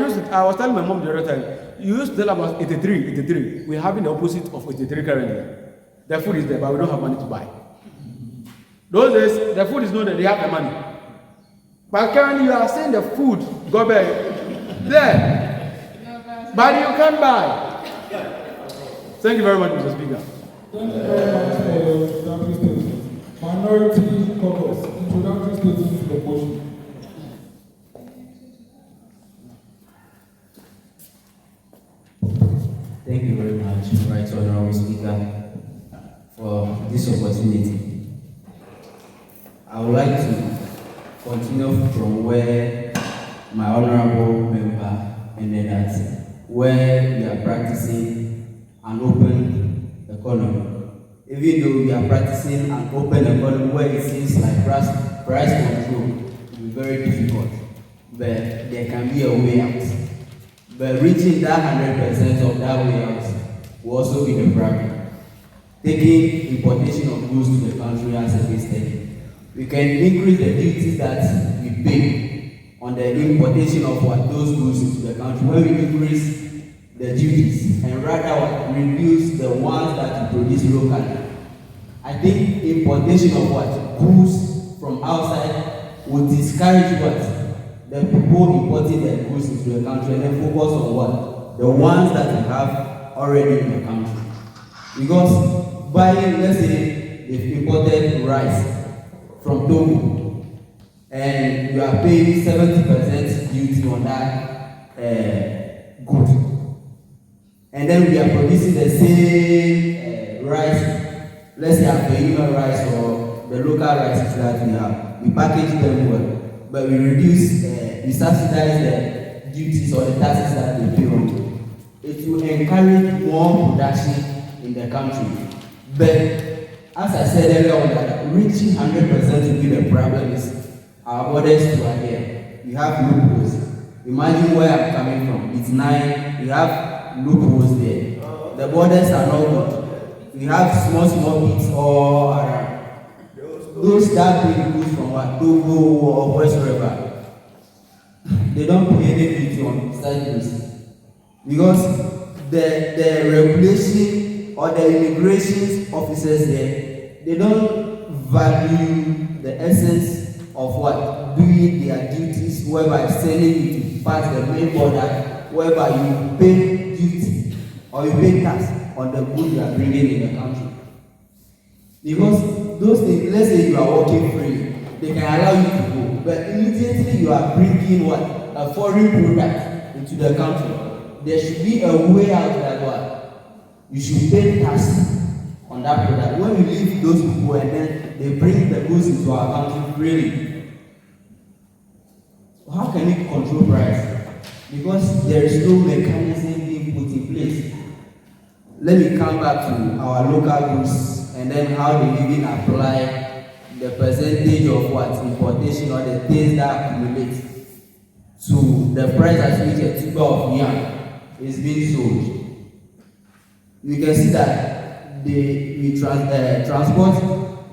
was telling my mom the other time, you used to tell about 83. We're having the opposite of 83 currently. The food is there, but we don't have money to buy. Those days, the food is not there, they have the money. But currently, you are saying the food, go back there, but you can't buy. Thank you very much, Mr. Speaker. Thank you very much for your introductory statement. Minority Caucus, introductory statement to the motion. Thank you very much, Right Honorable Speaker, for this opportunity. I would like to continue from where my honorable member ended at, where we are practicing an open economy. Even though we are practicing an open economy where it seems like price control will be very difficult, but there can be a way out. But reaching that 100% of that way out will also be the problem. Taking importation of goods to the country as a case study, we can increase the duties that we pay on the importation of those goods into the country when we increase the duties and rather reduce the ones that we produce locally. I think importation of goods from outside will discourage the people importing their goods into the country and then focus on the ones that we have already in the country. Because buying, let's say, they've imported rice from Togo and you are paying 70% duty on that good. And then we are producing the same rice, let's say Amevor rice or the local rices that we have. We package them well, but we we subsidize the duties or the taxes that they pay on it. It will encourage more production in the country. But as I said earlier on, that reaching 100% will be the problem is our borders to are here. We have loopholes. Imagine where I'm coming from. It's 9. We have loopholes there. The borders are not good. We have small bits all around. Those that bring goods from Togo or whatsoever, they don't pay any duty on such goods because the regulation or the immigration officers there, they don't value the essence of doing their duties, whereby sending you to pass the main border, whereby you pay duty or you pay tax on the goods you are bringing in the country. Because those things, let's say you are working free, they can allow you to go, but immediately you are bringing a foreign product into the country. There should be a way out that you should pay tax on that product. When you leave those people and then they bring the goods into our country freely, how can you control price? Because there is no mechanism being put in place. Let me come back to our local goods and then how they even apply the percentage of importation or the things that accumulate to the price at which a tuber of yam is being sold. You can see that we transport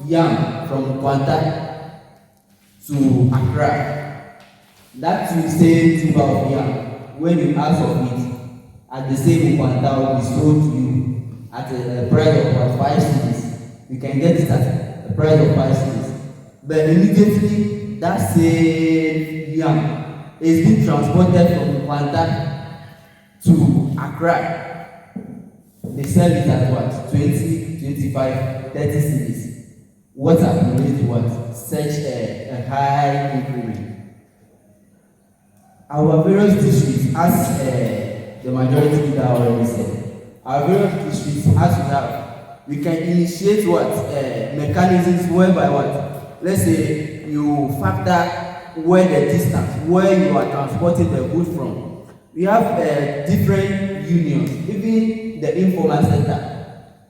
yam from Kwanta to Accra. That same tuber of yam, when you ask of it, at the same Kwanta will be sold to you at a price of 5 cedis. You can get it at the price of 5 cedis. But immediately that same yam is being transported from Kwanta to Accra. They sell it at 20, 25, 30 cedis. What accumulates such a high increment? Our various districts, as the majority leader already said, our various districts, as we have, we can initiate mechanisms whereby let's say you factor where the distance, where you are transporting the goods from. We have different unions, even the informal sector.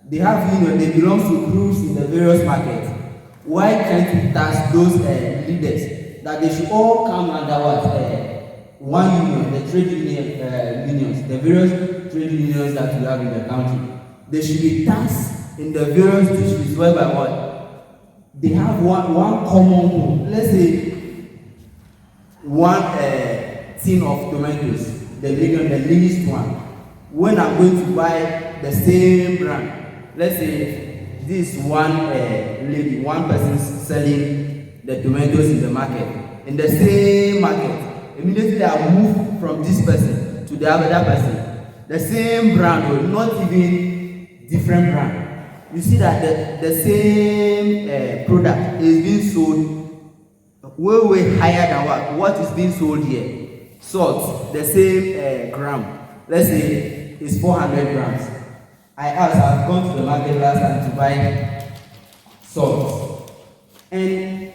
They have unions, they belong to groups in the various markets. Why can't we task those leaders that they should all come under one union, the trade unions, the various trade unions that we have in the country. They should be taxed in the various districts whereby what? They have one common goal. Let's say one tin of tomatoes, the least one. When I'm going to buy the same brand, let's say this one lady, one person selling the tomatoes in the market, in the same market, immediately I move from this person to the other person, the same brand, or not even different brand. You see that the same product is being sold way higher than what is being sold here. Salt, the same gram, let's say it's 400 grams. I've gone to the market last time to buy salt, and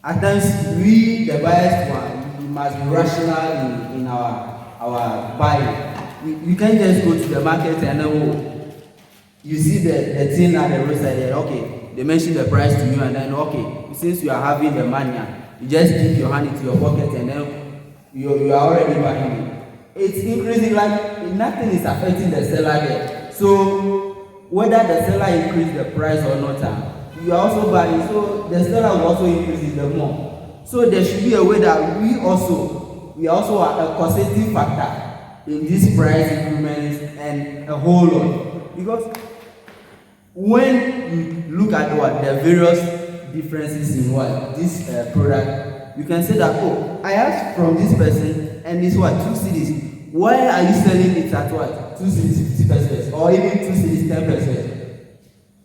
at times we, the buyers, we must be rational in our buying. You can't just go to the market and then you see the thing at the roadside there. Okay, they mention the price to you, and then okay, since you are having the money, you just keep your hand into your pocket and then you are already buying it. It's increasing, like nothing is affecting the seller there. So whether the seller increase the price or not, you are also buying, so the seller will also increase it the more. So there should be a way that we also are a causative factor in these price increments and a whole lot. Because when you look at the various differences in this product, you can say that, oh, I asked from this person and it's 2 cedis. Why are you selling it at 2 cedis 50%, or even 2 cedis 10%?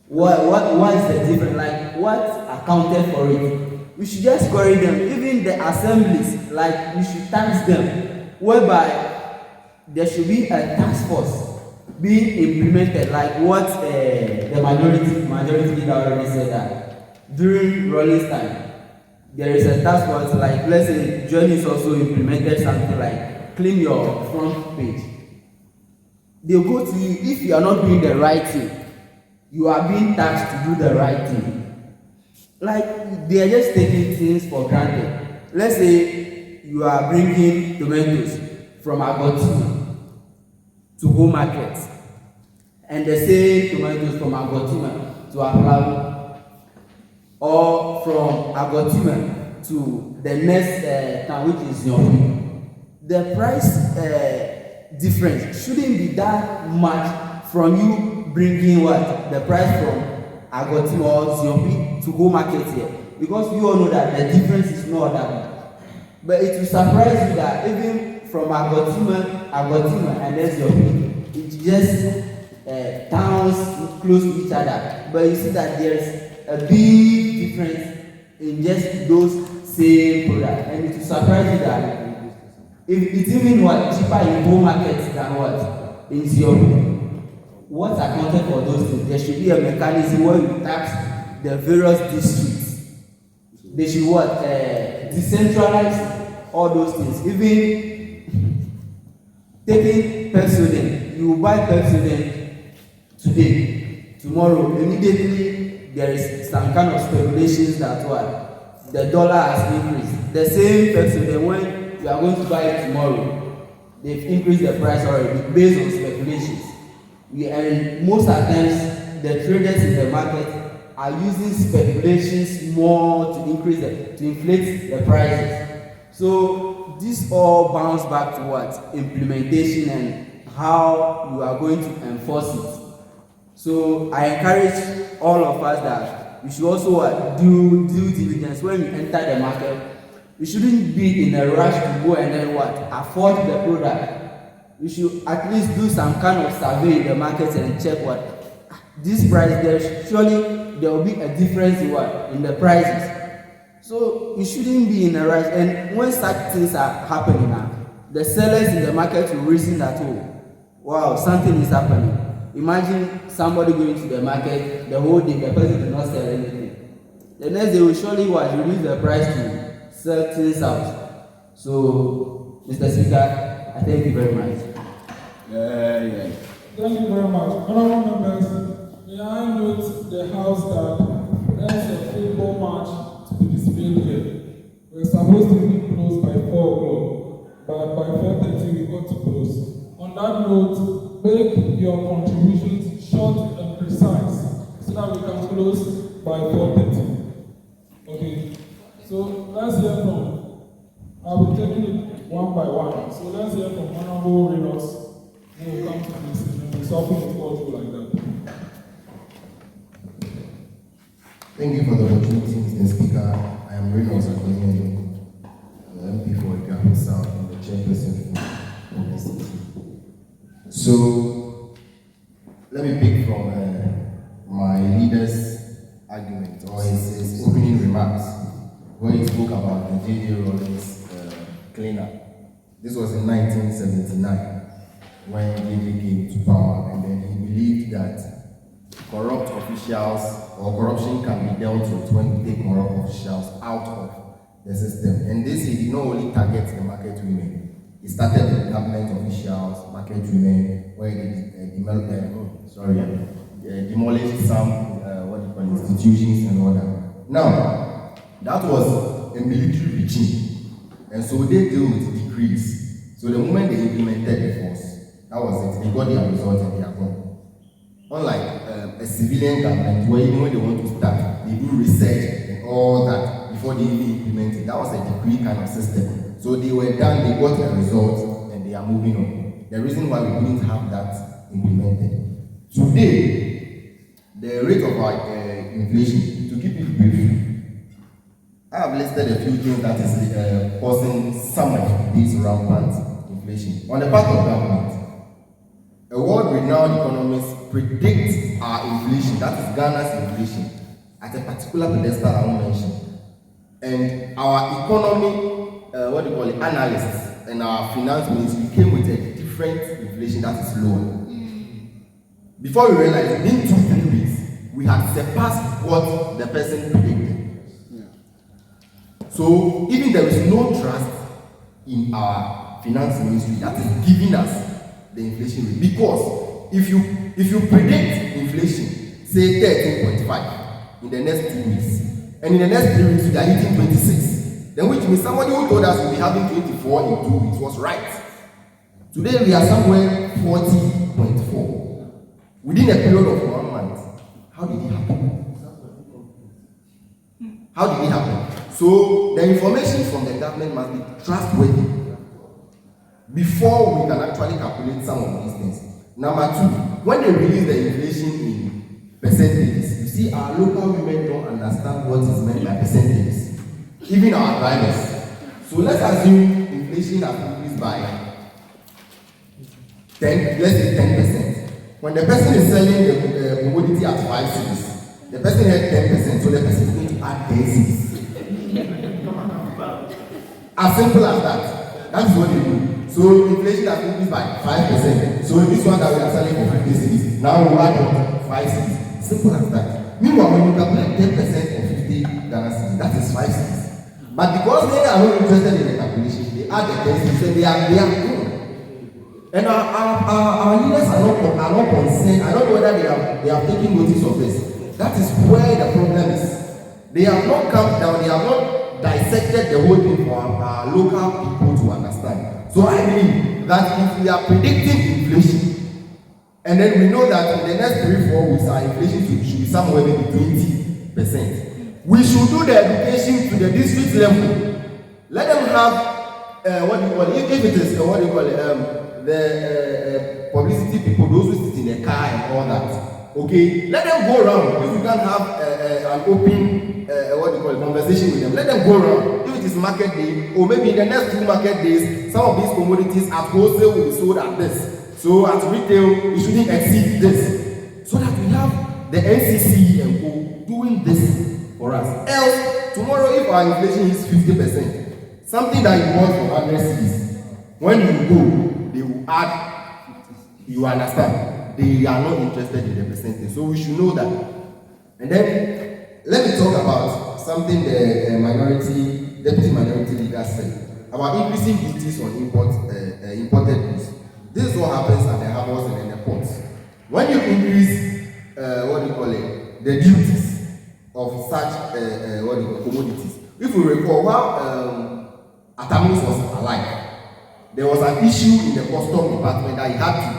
What is the difference? Like, what accounted for it? We should just query them. Even the assemblies, like, we should tax them, whereby there should be a task force being implemented, like what the majority leader already said that during Rollins time. There is a task force, like, let's say Johnny's also implemented something like clean your front page. They'll go to you. If you are not doing the right thing, you are being taxed to do the right thing. Like, they are just taking things for granted. Let's say you are bringing tomatoes from Agbaxode to home market, and the same tomatoes from Agbaxode to Aplau, or from Agbaxode to the next town, which is Narh. The price difference shouldn't be that much from you bringing the price from Agbaxode or Narh to go market here, because you all know that the difference is not that much. But it will surprise you that even from Agbaxode and then Narh, it's just towns close to each other. But you see that there's a big difference in just those same products, and it will surprise you that if it's even cheaper in home markets than in Narh. What accounted for those things? There should be a mechanism where you tax the various districts. They should decentralize all those things. Even taking Pepsodent, you buy Pepsodent today, tomorrow, immediately there is some kind of speculations that the dollar has increased. The same Pepsodent, when you are going to buy it tomorrow, they've increased the price already based on speculations. And most of the times, the traders in the market are using speculations more to inflate the prices. So this all bounce back to implementation and how you are going to enforce it. So I encourage all of us that we should also do due diligence when we enter the market. We shouldn't be in a rush to go and then afford the product. We should at least do some kind of survey in the market and check this price. Surely there will be a difference in the prices. So we shouldn't be in a rush. And when such things are happening now, the sellers in the market will reason that, oh, wow, something is happening. Imagine somebody going to the market the whole day, the person did not sell anything. The next day will surely reduce the price to sell things out. So, Mr. Speaker, I thank you very much. Yeah. Thank you very much. Honorable members, may I note the House that there is a football match to be displayed here. We're supposed to be closed by 4 o'clock, but by 4:30 we got to close. On that note, make your contributions short and precise so that we can close by 4:30. Okay, so let's hear from, I'll be taking it one by one. So let's hear from Honorable Reynolds, who will come to this and we'll soften it all through like that. Thank you for the opportunity, Mr. Speaker. I am Reynolds Akonye, MP for Gambia South and the chairperson for Publicity. So, let me pick from my leader's argument or his opening remarks, where he spoke about the J.J. Rawlings cleanup. This was in 1979 when J.J. came to power, and then he believed that corrupt officials or corruption can be dealt with when we take corrupt officials out of the system. And this, he did not only target the market women. He started with government officials, market women, where they demolished some institutions and all that. Now, that was a military regime, and so they deal with decrees. So the moment they implemented the force, that was it. They got their results and they are gone. Unlike a civilian government, where even when they want to start, they do research and all that before they even implement it. That was a decree kind of system. So they were done, they got the results, and they are moving on. The reason why we didn't have that implemented. Today, the rate of our inflation, to keep it brief, I have listed a few things that is causing some of these rampant inflation. On the part of government, a world-renowned economist predicts our inflation, that is Ghana's inflation, at a particular pedestal I won't mention. And our economy, analysts and our finance ministry came with a different inflation that is lower. Before we realized, within 2-3 weeks, we had surpassed what the person predicted. So even there is no trust in our finance ministry that is giving us the inflation rate. Because if you predict inflation, say 13.5 in the next 2 weeks, and in the next 3 weeks we are hitting 26, then which means somebody who told us we'll be having 24 in 2 weeks was right. Today we are somewhere 40.4 within a period of 1 month. How did it happen? How did it happen? So the information from the government must be trustworthy before we can actually calculate some of these things. Number two, when they release the inflation in percentages, you see our local women don't understand what is meant by percentages. Even our drivers. So let's assume inflation has increased by 10, let's say 10%. When the person is selling the commodity at 5 cents, the person had 10%, so the person is going to add 10 cents. As simple as that. That is what they do. So inflation has increased by 5%. So this one that we are selling for 50 cents, now we add on 5 cents. Simple as that. Meanwhile, when you calculate 10% of 50 Ghana cedis, that is 5 cents. But because they are not interested in the calculation, they add the 10 cents, so they are good. And our leaders are not concerned. I don't know whether they have taken notice of this. That is where the problem is. They have not come down, they have not dissected the whole thing for our local people to understand. So I believe that if we are predicting inflation, and then we know that in the next 3-4 weeks our inflation should be somewhere maybe 20%, we should do the education to the district level. Let them have if it is the publicity people, those who sit in the car and all that. Okay, let them go around. If you can have an open conversation with them, let them go around. If it is market day, or maybe in the next 2 market days, some of these commodities at wholesale will be sold at this. So at retail, it shouldn't exceed this. So that we have the NCC and Co doing this for us. Else, tomorrow if our inflation is 50%, something that you bought for 100 cedis, when you go, they will add, you understand, they are not interested in the percentage. So we should know that. And then, let me talk about something the deputy minority leader said about increasing duties on imported goods. This is what happens at the harbors and in the ports. When you increase, the duties of such, commodities. If we recall, while Atamus was alive, there was an issue in the custom department that he had to.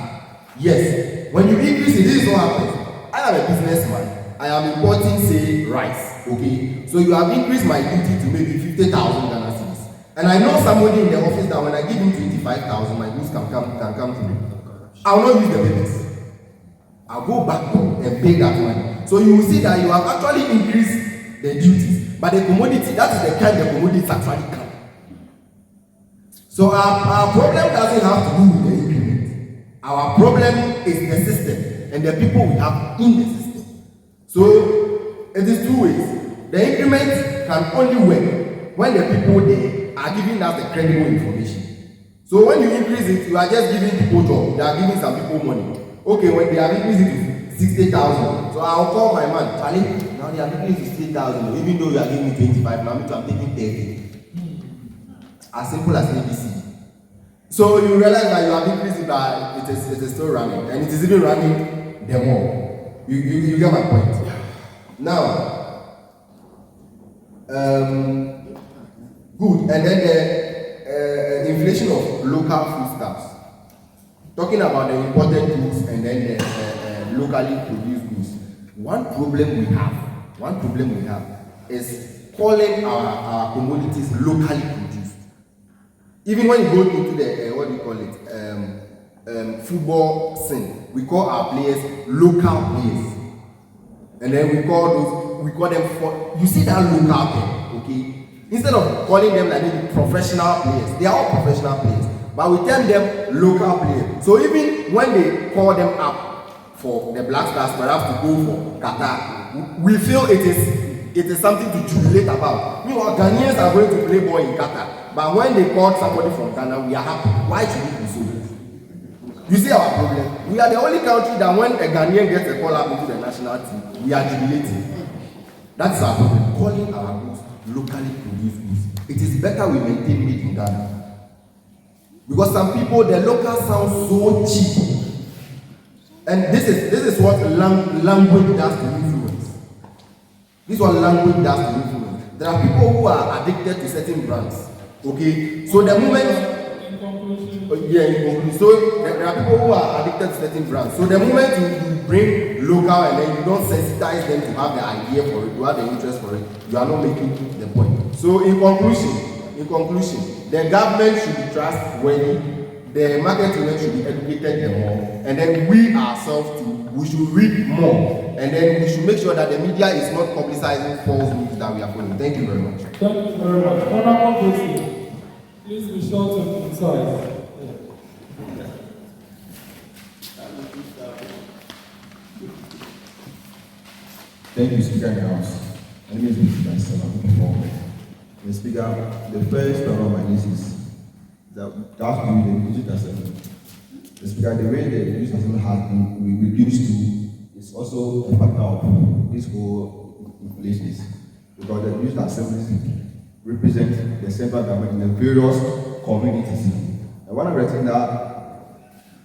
Yes, when you increase it, this is what happens. I am a businessman. I am importing, say, rice. Okay, so you have increased my duty to maybe 50,000 Ghana cedis, and I know somebody in the office that when I give him 25,000, my goods can come to me. I will not use the papers. I'll go back home and pay that money. So you will see that you have actually increased the duties, but the commodity, that is the kind the commodities actually come. So our problem doesn't have to do with the increment. Our problem is the system and the people we have in the system. So it is two ways. The increment can only work when the people there are giving us the credible information. So when you increase it, you are just giving people jobs. You are giving some people money. Okay, when they have increased it to 60,000, so I'll call my man, Charlie, now they have increased to 60,000, even though you are giving me 25, now I'm taking 30. As simple as ABC. So you realize that you have increased it, but it is still running, and it is even running the more. You get my point. Now, good, and then the inflation of local foodstuffs. Talking about the imported goods and then the locally produced goods. One problem we have is calling our commodities locally produced. Even when you go into the what do you call it, football scene, we call our players local players, and then we call them for. You see that local thing, okay? Instead of calling them like maybe professional players, they are all professional players. But we term them local players. So even when they call them up for the Black Stars, perhaps to go for Qatar, we feel it is something to jubilate about. Meanwhile, Ghanaians are going to play ball in Qatar. But when they call somebody from Ghana, we are happy. Why should it be so? You see our problem? We are the only country that when a Ghanaian gets a call up into the national team, we are jubilating. That's our problem. Calling our goods locally produced goods. It is better we maintain it in Ghana. Because some people, the local sounds so cheap. And this is what language does to influence. This is what language does to influence. There are people who are addicted to certain brands. Okay? So the moment... So there are people who are addicted to certain brands. So the moment you bring local and then you don't sensitize them to have the idea for it, to have the interest for it, you are not making the point. So in conclusion, the government should be trustworthy, the market women should be educated more, and then we ourselves too, we should read more, and then we should make sure that the media is not publicizing false news that we are following. Thank you very much. Thank you very much. Honorable Vice, please be short and concise. Thank you, Speaker in the House. My name is Mr. Myself before. The Speaker, the first part of my list is that has to do with the District Assembly. The Speaker, the way the District Assembly has been reduced to is also a factor of this whole inflation, because the District Assemblies represent the central government in the various communities. And one of the things that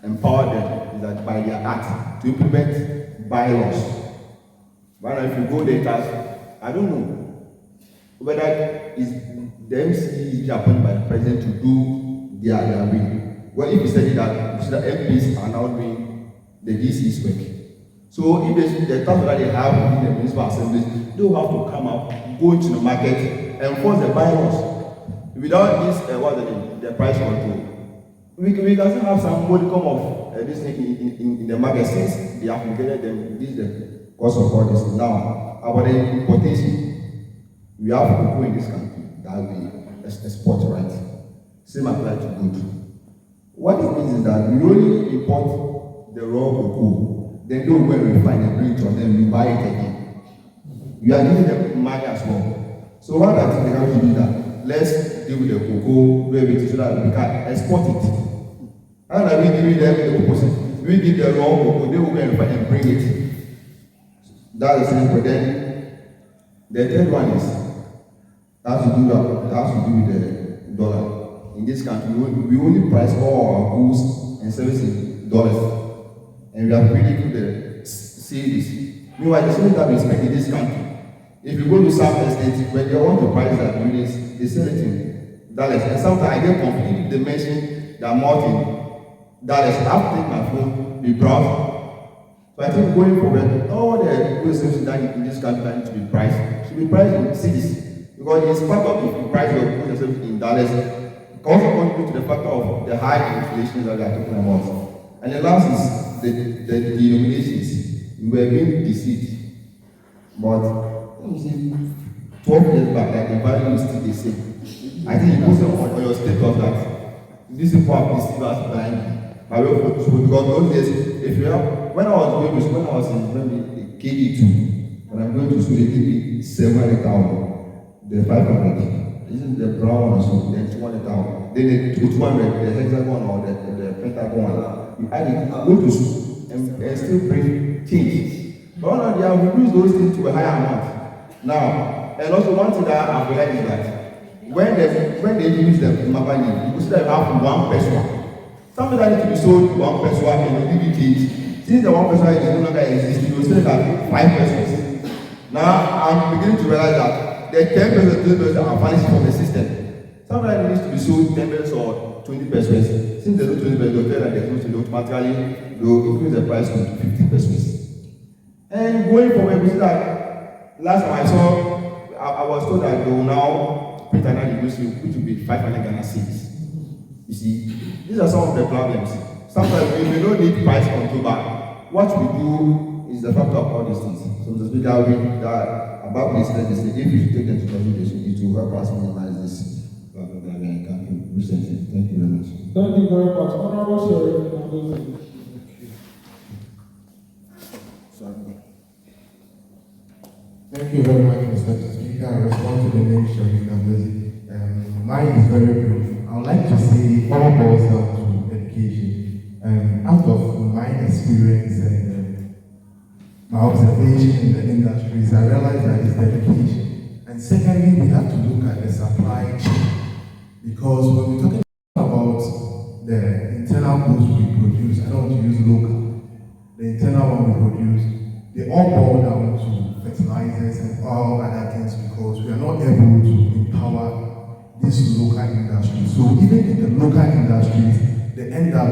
empower them is that by their act to implement bylaws. But if you go there, I don't know whether is the MC appointed by the president to do their way. Well, if you said that the MPs are now doing the DC's work. So if the task that they have in the municipal assemblies, they will have to come up, go into the market, enforce the bylaws. Without this, the price control, we can still have some modicum of this thing in the market since they have created them. This is the cost of all this. Now, about the importation. We have cocoa in this country that we export, right? Same applies to good. What it means is that we only import the raw cocoa, then go and refine and bring it to them, and we buy it again. We are giving them money as well. So what I think they have to do that, let's deal with the cocoa, do everything so that we can export it. And like we give them the opposite. We give the raw cocoa, they will go and refine and bring it. That is simple. Then the third one is has to do with the dollar. In this country, we only price all our goods and services in dollars, and we are predicting the cedis. Meanwhile, the same time we spend in this country. If you go to some estates where they want to price that units, they sell it in dollars. And sometimes I get confused if they mention are more in Dallas. I have to take my phone, be browse. So I think going forward, all the goods that in this country need to be priced should be priced in cities. Because it's part of if you price your goods in Dallas, it also contributes to the factor of the high inflation that we are talking about. And the last is the denominations. We were being deceived. But let me see, 12 years back, like the value is still the same. I think you put on your status that this is what deceived us blind. Because those days, if you have, when I was in maybe KD2, when I'm going to school, they give me 700,000. The 500, this is the brown one, so then 200,000. Then the 200, the hexagon or the pentagon, you add it, go to school, and still bring change. But now they have reduced those things to a higher amount. Now, and also one thing that I've realized is that when they use the money, you see that you have one person. Something that needs to be sold to one person and you give it change. Since the one person is no longer existing, you will still have 5 persons. Now, I'm beginning to realize that the 10 persons, 20 persons are vanishing from the system. Something that needs to be sold 10 persons or 20 persons. Since there's no 20 persons, they'll tell that there's no 20, automatically they'll increase the price to 50 persons. And going forward, we see that last time I saw, I was told that they will now print another negotiation, which will be 500 Ghana cedis. You see, these are some of the problems. Sometimes we may not need price control, but what we do is the factor of all these things. So the speaker will that about this legislation, if we take into consideration, it will help us minimize this. Thank you very much. Thank you very much. Honorable Cyril. Thank you very much, Mr. Speaker. I respond to the name Cyril. Mine is very brief. I would like to say all boils down to education. Out of my experience and my observation in the industries, I realize that it's education. And secondly, we have to look at the supply chain. Because when we're talking about the internal goods we produce, I don't want to use local, the internal one we produce, they all boil down to fertilizers and all other things because we are not able to empower these local industries. So even in the local industries, they end up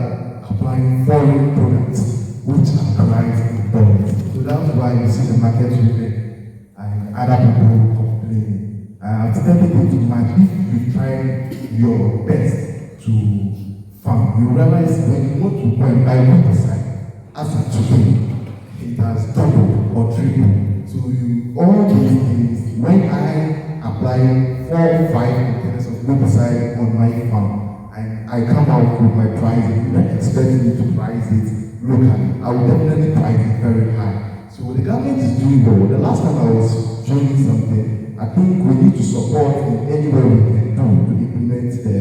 applying foreign products which are priced in dollars. So that's why you see the market open and other people complaining. I've started it too much. If you try your best to farm, you realize when you want to go and buy pesticide, as of today, it has doubled or tripled. So all these things, when I apply 4 or 5 containers of pesticide on my farm, and I come out with my pricing, you don't expect me to price it locally. I will definitely price it very high. So the government is doing well. The last time I was joining something, I think we need to support in any way we can do to implement the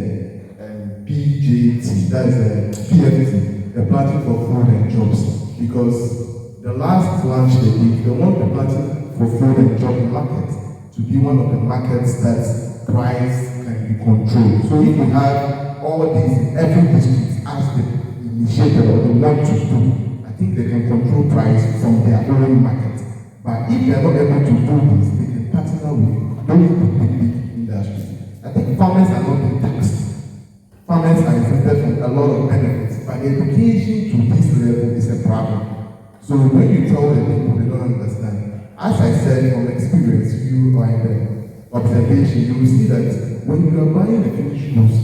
PJT, that is the PFT, the Planting for Food and Jobs. Because the last launch they did, they want the Planting for Food and Job market to be one of the markets that price can be controlled. So if we have all these, every district as the initiator or the want to do, I think they can control price from their own market. But if they are not able to do this, they can partner with those big industries. I think farmers are not being taxed. Farmers are exempted from a lot of benefits, but education to this level is a problem. So when you tell the people they don't understand, as I said from experience, you are in the observation, you will see that when you are buying the finished goods,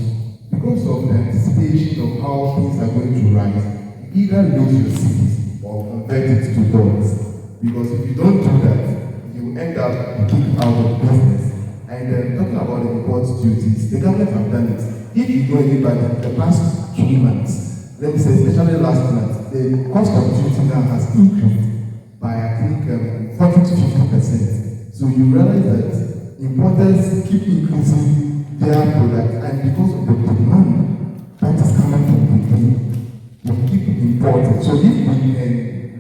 because of the anticipation of how things are going to rise, you either lose your cities or convert it to dollars. Because if you don't do that, you will end up kicked out of business. And talking about the import duties, the government have done it. If you know anybody, the past 2 months, let me say, especially last month, the cost of duty now has increased by, I think, 40 to 50%. So you realize that importers keep increasing their product, and because of the demand that is coming from people, we keep importing. So if we can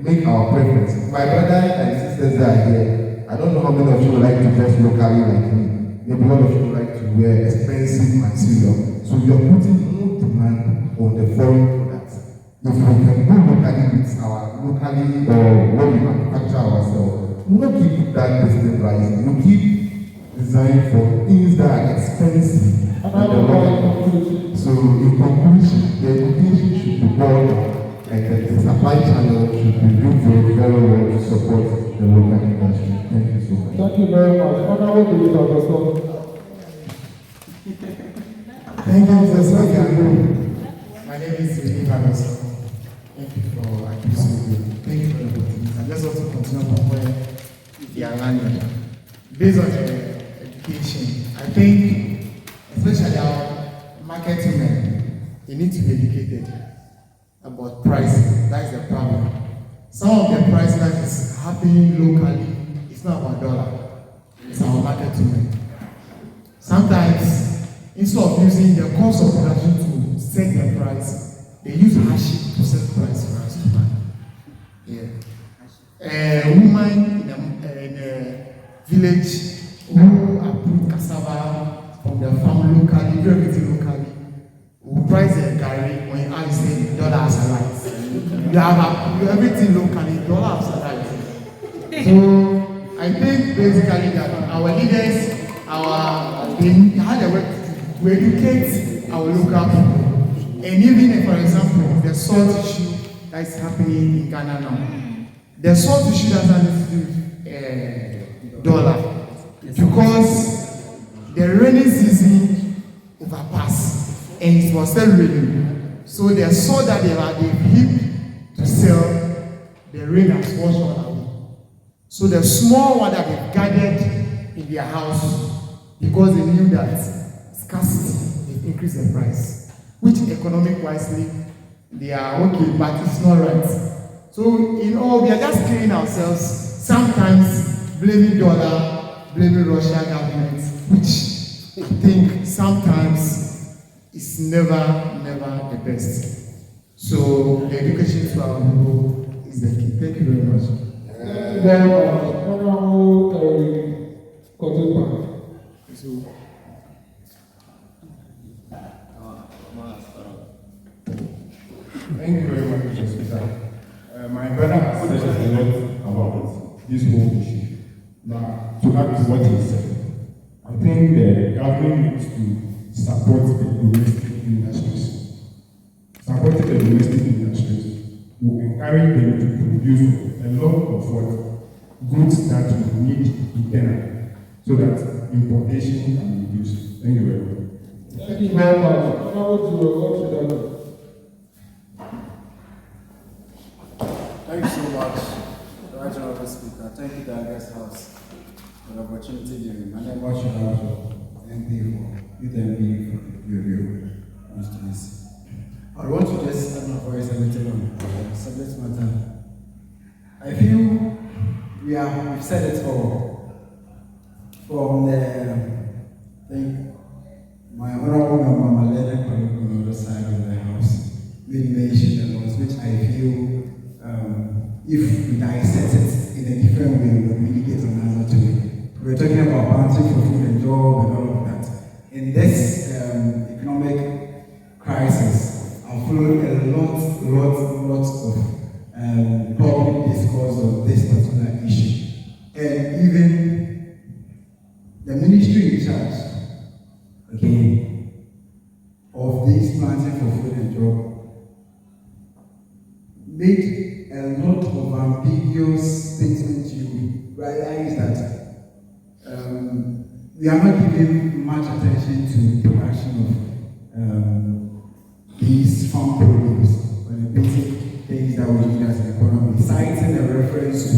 make our preference, my brother and sisters that are here, I don't know how many of you would like to dress locally like me. Maybe a lot of you would like to wear expensive material. So we are putting more demand on the foreign products. If we can go locally with our locally or what we manufacture ourselves, we will not keep that business rising. We keep design for things that are expensive. So in conclusion, the we've been doing very well to support the local industry. Thank you so much. Thank you very much. Honorable Minister Agbaxode. Thank you, Mr. Speaker. My name is Cyril. Thank you for Agbaxode. Thank you for the opportunity. I just want to continue from where we are landing. Based on the education, I think, especially our market women, they need to be educated about pricing. That is the problem. Some of the pricing that is happening locally, it's not about dollar. It's our market women. Sometimes, instead of using the cost of production to set the price, they use hardship to set price for us to buy. Yeah. A woman in a village who approved cassava from the farm locally, do everything locally, who price the garri when I say dollars a rice. You have everything locally, dollars a rice. So I think basically that our leaders, they had a work to educate our local people. And even for example, the salt issue that is happening in Ghana now. The salt issue doesn't have to do with dollar. Because the rainy season overpassed and it was still raining. So the salt that they heaped to sell, the rain has washed all away. So the small one that they gathered in their house, because they knew that scarcity, they increased the price, which economic wisely they are okay, but it's not right. So in all, we are just killing ourselves, sometimes blaming dollar, blaming Russian government, which I think sometimes is never the best. So the education to our people is the key. Thank you very much. Thank you very much, Mr. Speaker. My brother has said a lot about this whole issue. Now, to add to what he said, I think the government needs to support the domestic industries. Supporting the domestic industries will encourage them to produce a lot of what goods that we need internally, so that importation can be reduced. Thank you very much. Thank you very much. Thank you so much, Right Honorable Speaker. Thank you, the August House, for the opportunity given. My name is MP for UTMP for your constituency. I want to just add my voice a little on the subject matter. I feel we've said it all. From the my honorable member, my lady colleague on the other side of the house, made mention the laws, which I feel if we dissect it in a different way, we will really get an answer to it. We're talking about bounty for food and job and all of that. In this economic crisis, I've followed a lot of public discourse on this particular issue. And even the ministry in charge, again, of this planting for food and job made a lot of ambiguous statements. You realize that we are not giving much attention to production of these farm produce or the basic things that we need as an economy, citing a reference to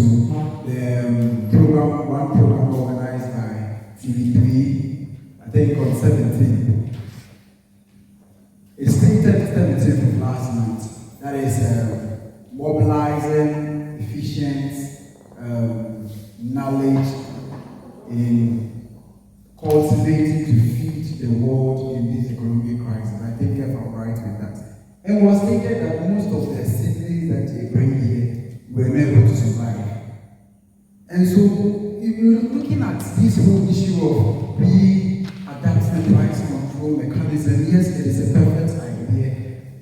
the one program organized by TV3, I think on 17th. It's stated 17th of last month. That is mobilizing efficient knowledge in cultivating to feed the world in this economic crisis. I think if I'm right with that. And it was stated that most of the cities that they bring here were not able to survive. And so, if you're looking at this whole issue of adapting the price control mechanism, yes, it is a perfect idea.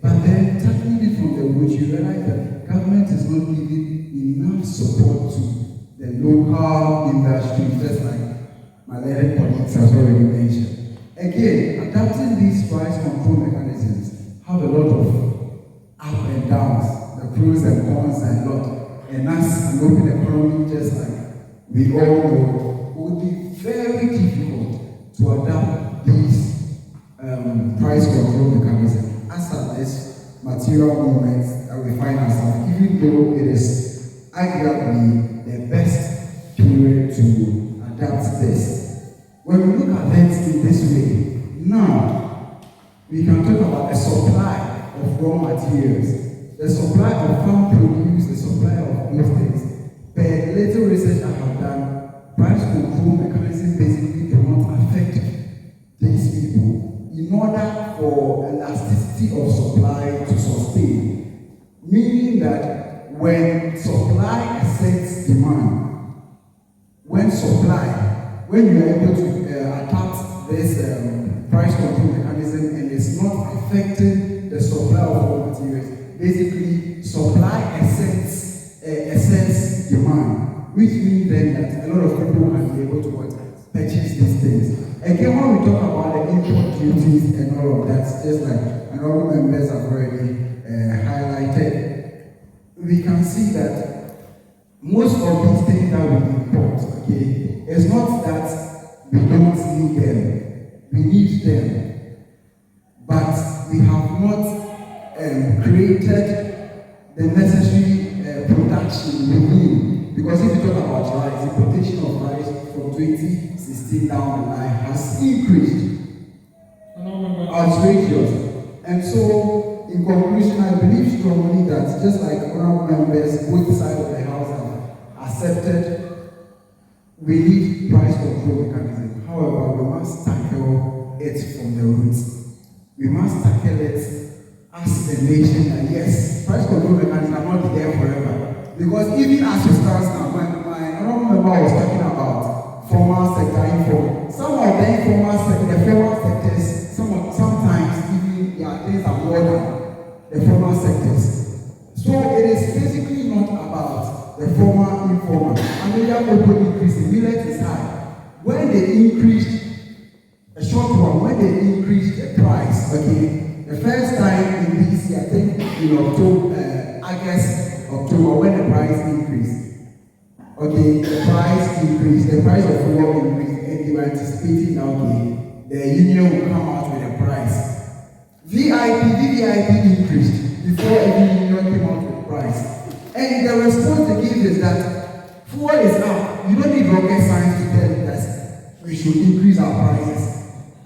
But then, tackling it from the root, you realize that government is not giving enough support to the local industry, just like my lady colleagues has already mentioned. Again, adapting these price control mechanisms have a lot of up and downs, the pros and cons and lot. and as an open economy, just like we all know, it would be very difficult to adapt these price control mechanisms as at this material moment that we find ourselves, even though it is arguably the best period to adapt this. When we look at it in this way, now we can talk about a supply of raw materials, the supply of farm produce, the supply of most things. But little research I have done, price control mechanisms basically cannot affect these people in order for elasticity of supply to sustain. Meaning that when supply exceeds demand, when you are able to adapt this price control mechanism and it's not affecting the supply of raw materials, basically supply exceeds demand, which means then that a lot of people can be able to purchase these things. Again, when we talk about the import duties and all of that, just like honorable members have already highlighted, we can see that most of these things that we import, okay, it's not that we don't need them, we need them, but we have not created the necessary production we need. Because if you talk about rice, importation of rice from 2016 down the line has increased. Outrageous. And so, in conclusion, I believe strongly that just like honorable members, both sides of the house have accepted, we need price control mechanism. However, we must tackle it from the roots. We must tackle it as a nation that yes, price control mechanisms are not there forever. Because even as it stands now, my honorable member was talking about formal sector, informal. Some of the informal sector, the formal sectors, sometimes even their things are more than the formal sectors. So it is basically not about the formal, informal. American open increase in millet is high. When they increased a short one, when they increased the price, okay, the first time in this year, I think in October, when the price increased, okay, the price of flour increased, and they were anticipating that, okay, the union will come out with a price. VVIP increased before every union came out with a price. And the response they give is that fuel is up. You don't need rocket science to tell you that we should increase our prices.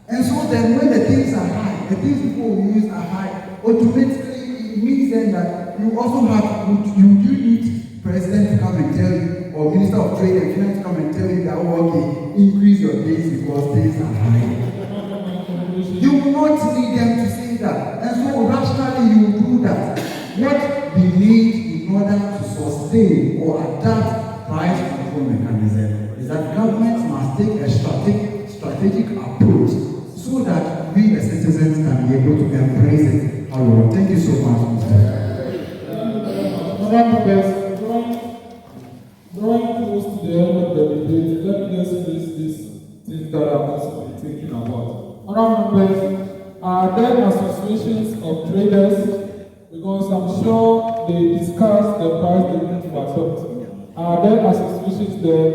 And so then when the things are high, the things people will use are high, automatically it means then that you also have, you need president to come and tell you, or Minister of Trade and Finance to come and tell you that, oh, okay, increase your days because things are high. You will not need them to say that. And so rationally you will do that. What we need in order to sustain or adapt price control mechanism is that government must take a strategic approach so that we as citizens can be able to embrace it. However, thank you so much, Mr. Drawing close to the end of the debate, let me just list these things that I'm also thinking about. Honorable members, are there associations of traders? Because I'm sure they discuss the price they need to adopt. Are there associations there?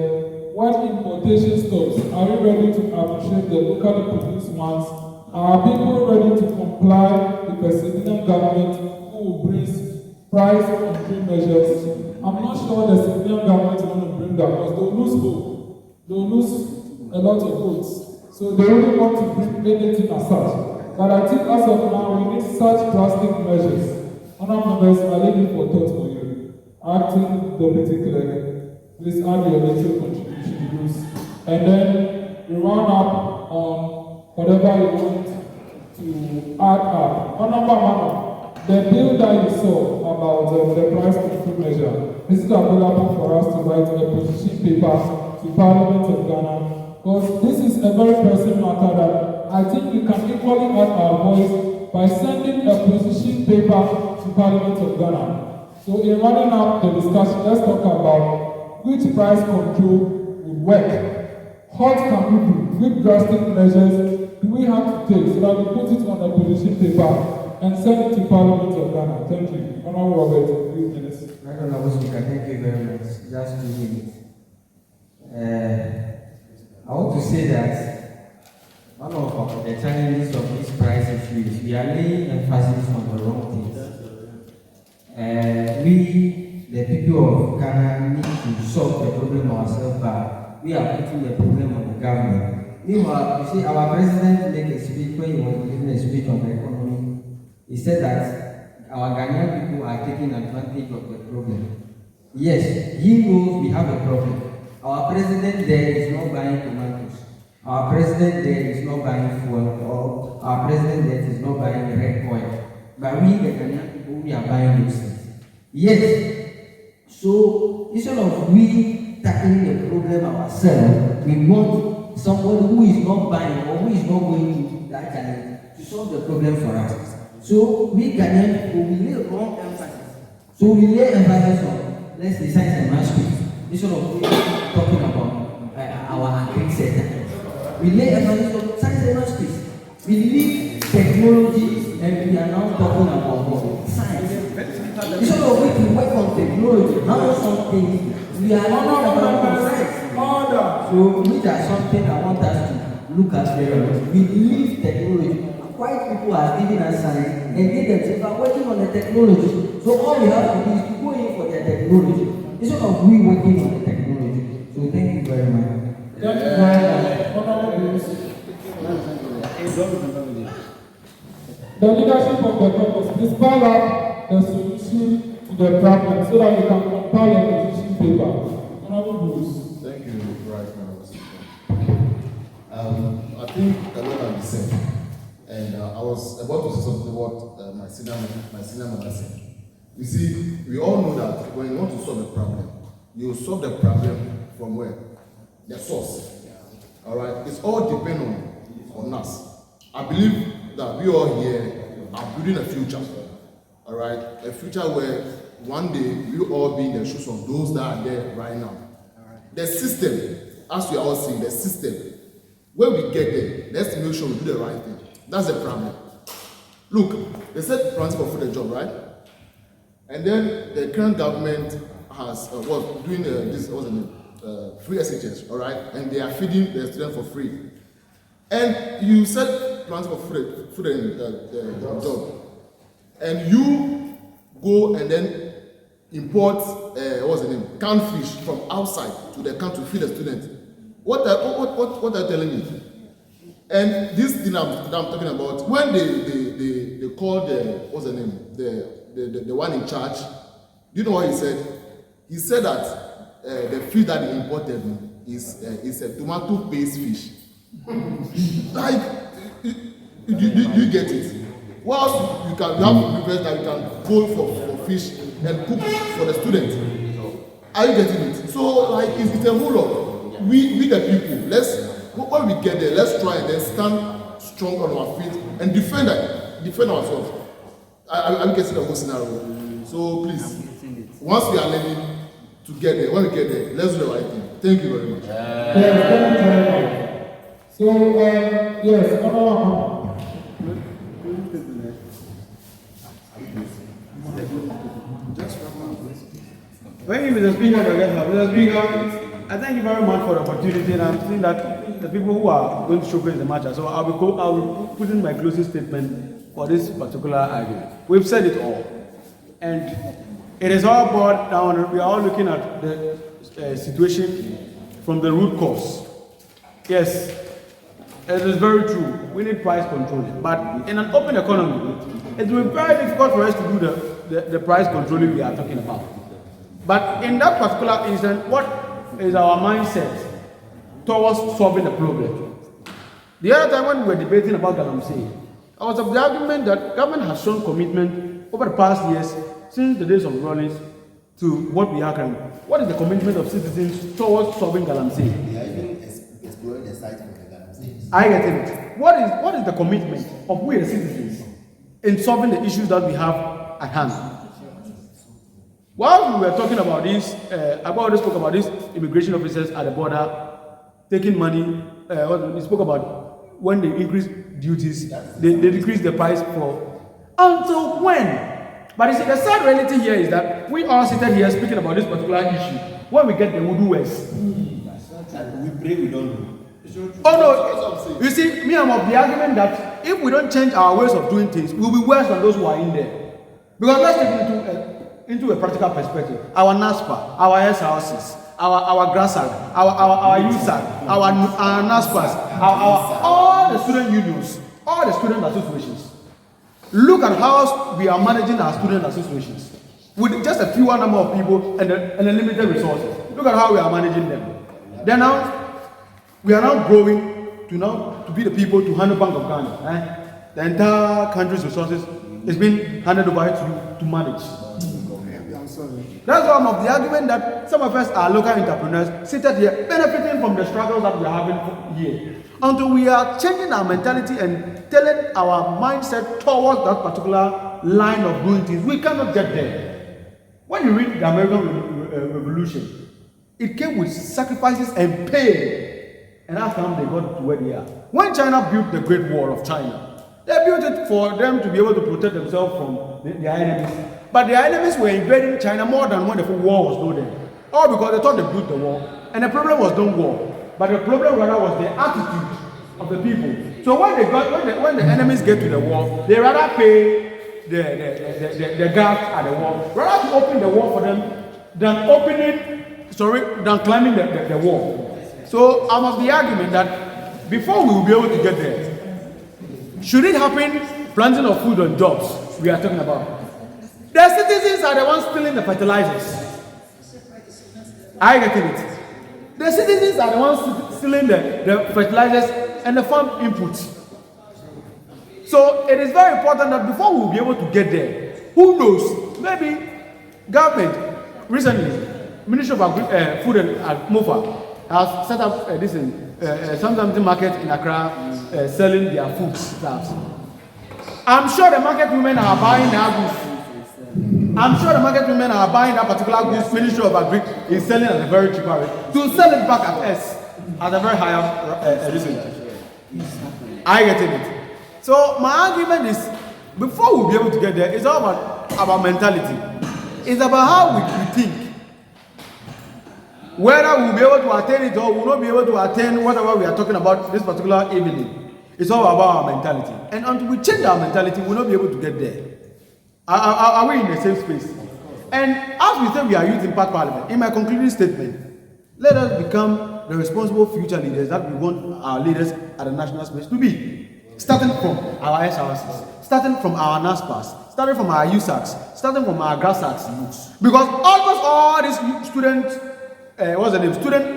What importation stops? Are we ready to appreciate the locally produced ones? Are people ready to comply with the civilian government who will bring price control measures? I'm not sure the civilian government is going to bring that because they'll lose hope. They'll lose a lot of votes. So they really want to bring anything as such. But I think as of now, we need such drastic measures. Honourable members, I leave it for thought for you. Acting Deputy Clerk, please add your little contribution to this. And then we round up on whatever you want to add up. Honourable Amanor, the bill that you saw about the price control measure, is it available for us to write a position paper to Parliament of Ghana? Because this is a very pressing matter that I think we can equally add our voice by sending a position paper to Parliament of Ghana. So in running up the discussion, let's talk about which price control would work. What can we do? Which drastic measures do we have to take so that we put it on a position paper and send it to Parliament of Ghana. Thank you. Honorable Robert, 3 minutes. Right, Honorable Speaker, thank you very much. Just 2 minutes. I want to say that one of the challenges of this price issue is we are laying emphasis on the wrong things. We, the people of Ghana, need to solve the problem ourselves, but we are putting the problem on the government. Meanwhile, you see, our president made a speech when he was giving a speech on the economy. He said that our Ghanaian people are taking advantage of the problem. Yes, he knows we have a problem. Our president there is not buying tomatoes. Our president there is not buying fuel, or our president there is not buying red oil. But we, the Ghanaian people, we are buying those things. Yes. So instead of we tackling the problem ourselves, we want somebody who is not buying or who is not going to that challenge to solve the problem for us. So we Ghanaian people, we lay wrong emphasis. So we lay emphasis on, let's say, science and math space. Instead of talking about our agri sector, we lay emphasis on science and math space. We leave technology and we are now talking about science. Instead of we to work on technology, now something we are not about science. So which are something I want us to look at very well. We leave technology. White people are giving us science and they themselves are working on the technology. So all we have to do is to go in for the technology instead of we working on the technology. So thank you very much. Thank you very much. The leadership of the Caucus, please spell out the solution to the problem so that we can compile a position paper. Honorable Bruce. Thank you, Right Honorable Speaker. I think a lot has been said, and I was about to say something about my senior member said. You see, we all know that when you want to solve a problem, you solve the problem from where? The source. All right? It's all dependent on us. I believe that we all here are building a future. All right? A future where one day we will all be in the shoes of those that are there right now. The system, as we are all seeing, the system, when we get there, let's make sure we do the right thing. That's the problem. Look, they said principal for the job, right? And then the current government has was doing this free SHS, all right? And they are feeding the students for free. And you said principal for the job, and you go and then import canned fish from outside to the country to feed the students. What are you telling me? And this thing I'm talking about, when they called the one in charge, do you know what he said? He said that the fish that he imported is a tomato paste fish. Like, do you get it? Well, you have request that you can go for fish and cook for the students. Are you getting it? So, like, it's a whole lot. We the people, when we get there, let's try and then stand strong on our feet and defend ourselves. I will get the whole scenario. So please, once we are learning to get there, when we get there, let's do the right thing. Thank you very much. Thank you very much. So, yes, Honorable. Thank you, Mr. Speaker. Mr. Speaker, I thank you very much for the opportunity, and I'm seeing that the people who are going to showcase the matter. So I'll be putting my closing statement for this particular argument. We've said it all, and it is all brought down. We are all looking at the situation from the root cause. Yes, it is very true. We need price controlling, but in an open economy, it will be very difficult for us to do the price controlling we are talking about. But in that particular instance, what is our mindset towards solving the problem? The other time when we were debating about Galamsey, I was of the argument that government has shown commitment over the past years, since the days of Rollins, to what we are currently. What is the commitment of citizens towards solving Galamsey? They are even exploring the site for the Galamsey. I get it. What is the commitment of we the citizens in solving the issues that we have at hand? While we were talking about this, Agbaxode spoke about these immigration officers at the border taking money. We spoke about when they increase duties, they decrease the price for Until when? But you see, the sad reality here is that we all seated here speaking about this particular issue. When we get there, we'll do worse. We pray we don't do. Oh no, you see, me I'm of the argument that if we don't change our ways of doing things, we'll be worse than those who are in there. Because let's take into a practical perspective. Our NASPA, our SRCs, our GRASAG, our USAG, our NASPAs, all the student unions, all the student associations. Look at how we are managing our student associations with just a fewer number of people and a limited resources. Look at how we are managing them. We are now growing to be the people to handle Bank of Ghana. The entire country's resources is being handed over to manage. That's why I'm of the argument that some of us are local entrepreneurs seated here benefiting from the struggles that we are having here. Until we are changing our mentality and telling our mindset towards that particular line of doing things, we cannot get there. When you read the American Revolution, it came with sacrifices and pain. And that's how they got to where they are. When China built the Great Wall of China, they built it for them to be able to protect themselves from their enemies. But their enemies were invading China more than when the war was loaded. All because they thought they built the wall. And the problem was not war. But the problem rather was the attitude of the people. So when the enemies get to the wall, they rather pay the guards at the wall, rather to open the wall for them than climbing the wall. So I'm of the argument that before we will be able to get there, should it happen, planting of food on jobs we are talking about, the citizens are the ones stealing the fertilizers. I get it. The citizens are the ones stealing the fertilizers and the farm inputs. So it is very important that before we will be able to get there, who knows, maybe government, recently, Ministry of Food and Amevor has set up some market in Accra selling their food stuff. I'm sure the market women are buying that goods. I'm sure the market women are buying that particular goods. Ministry of Agri is selling at a very cheap rate to sell it back at us at a very higher I get it. So my argument is, before we'll be able to get there, it's all about mentality. It's about how we think. Whether we'll be able to attain it or we'll not be able to attain whatever we are talking about this particular evening, it's all about our mentality. And until we change our mentality, we'll not be able to get there. Are we in the same space? And as we say we are youth in Parliament, in my concluding statement, let us become the responsible future leaders that we want our leaders at the national space to be. Starting from our SRCs, starting from our NASPAs, starting from our USACs, starting from our GRASACs. Because almost all these student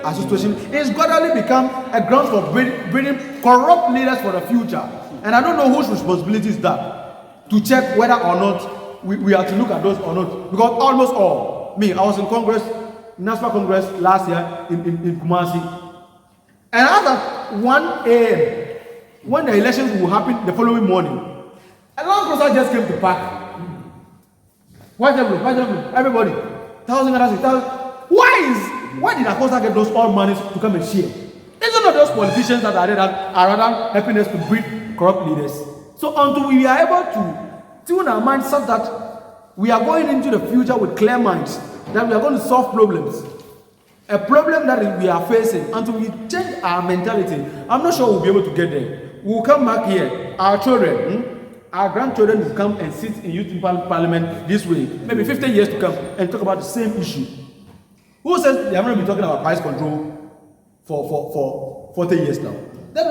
association is gradually become a ground for breeding corrupt leaders for the future. And I don't know whose responsibility is that, to check whether or not we are to look at those or not. Because almost all, I was in Congress, National Congress last year in Kumasi. And at 1 a.m., when the elections will happen the following morning, a Land Cruiser just came to park. Why everybody? Why did Akosa get those all monies to come and share? It's not those politicians that are there that are rather helping us to breed corrupt leaders. So until we are able to tune our minds so that we are going into the future with clear minds, that we are going to solve problems. A problem that we are facing, until we change our mentality, I'm not sure we'll be able to get there. We'll come back here, our children, our grandchildren will come and sit in youth parliament this way, maybe 15 years to come, and talk about the same issue. Who says they have not been talking about price control for 40 years now? They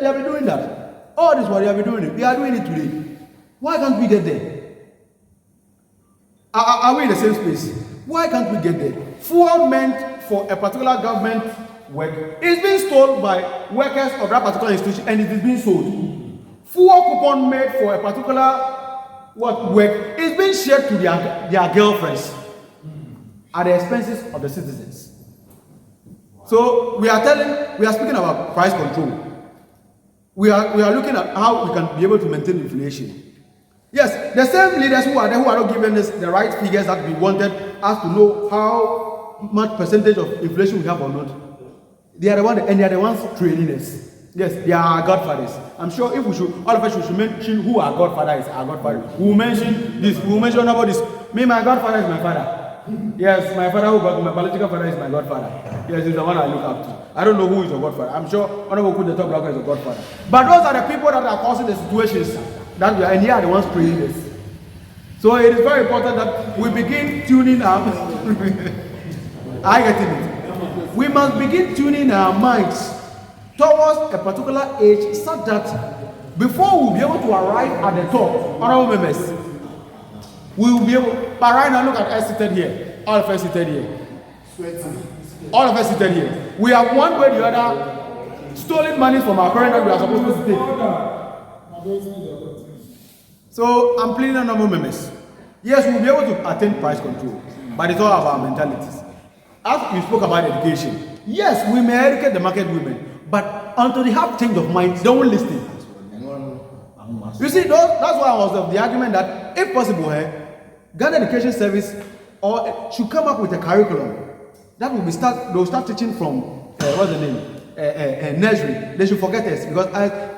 have been doing that. All this while they have been doing it. They are doing it today. Why can't we get there? Are we in the same space? Why can't we get there? Fuel meant for a particular government work is being stolen by workers of that particular institution, and it is being sold. Fuel coupon made for a particular work is being shared to their girlfriends at the expenses of the citizens. So we are speaking about price control. We are looking at how we can be able to maintain inflation. Yes, the same leaders who are there, who are not giving us the right figures that we wanted us to know how much percentage of inflation we have or not. They are the ones, and they are the ones training us. Yes, they are our godfathers. I'm sure if we should, all of us should mention who our godfather is, our godfather. We will mention this, we will mention about this. Me, my godfather is my father. Yes, my father who got my biological father is my godfather. Yes, he's the one I look up to. I don't know who is your godfather. I'm sure Honorable Kude Top Blacker is your godfather. But those are the people that are causing the situations that we are, and here are the ones praying this. So it is very important that we begin tuning our I get it. We must begin tuning our minds towards a particular age such that before we'll be able to arrive at the top, honorable members, we will be able, but right now look at us seated here, all of us seated here. All of us seated here. We have one way or the other stolen money from our parents that we are supposed to take. So I'm pleading on honorable members. Yes, we'll be able to attain price control, but it's all about our mentalities. As you spoke about education, yes, we may educate the market women, but until they have change of mind, they won't listen. You see, that's why I was of the argument that, if possible, Ghana Education Service should come up with a curriculum that will they'll start teaching from what's the name? Nursery. They should forget us because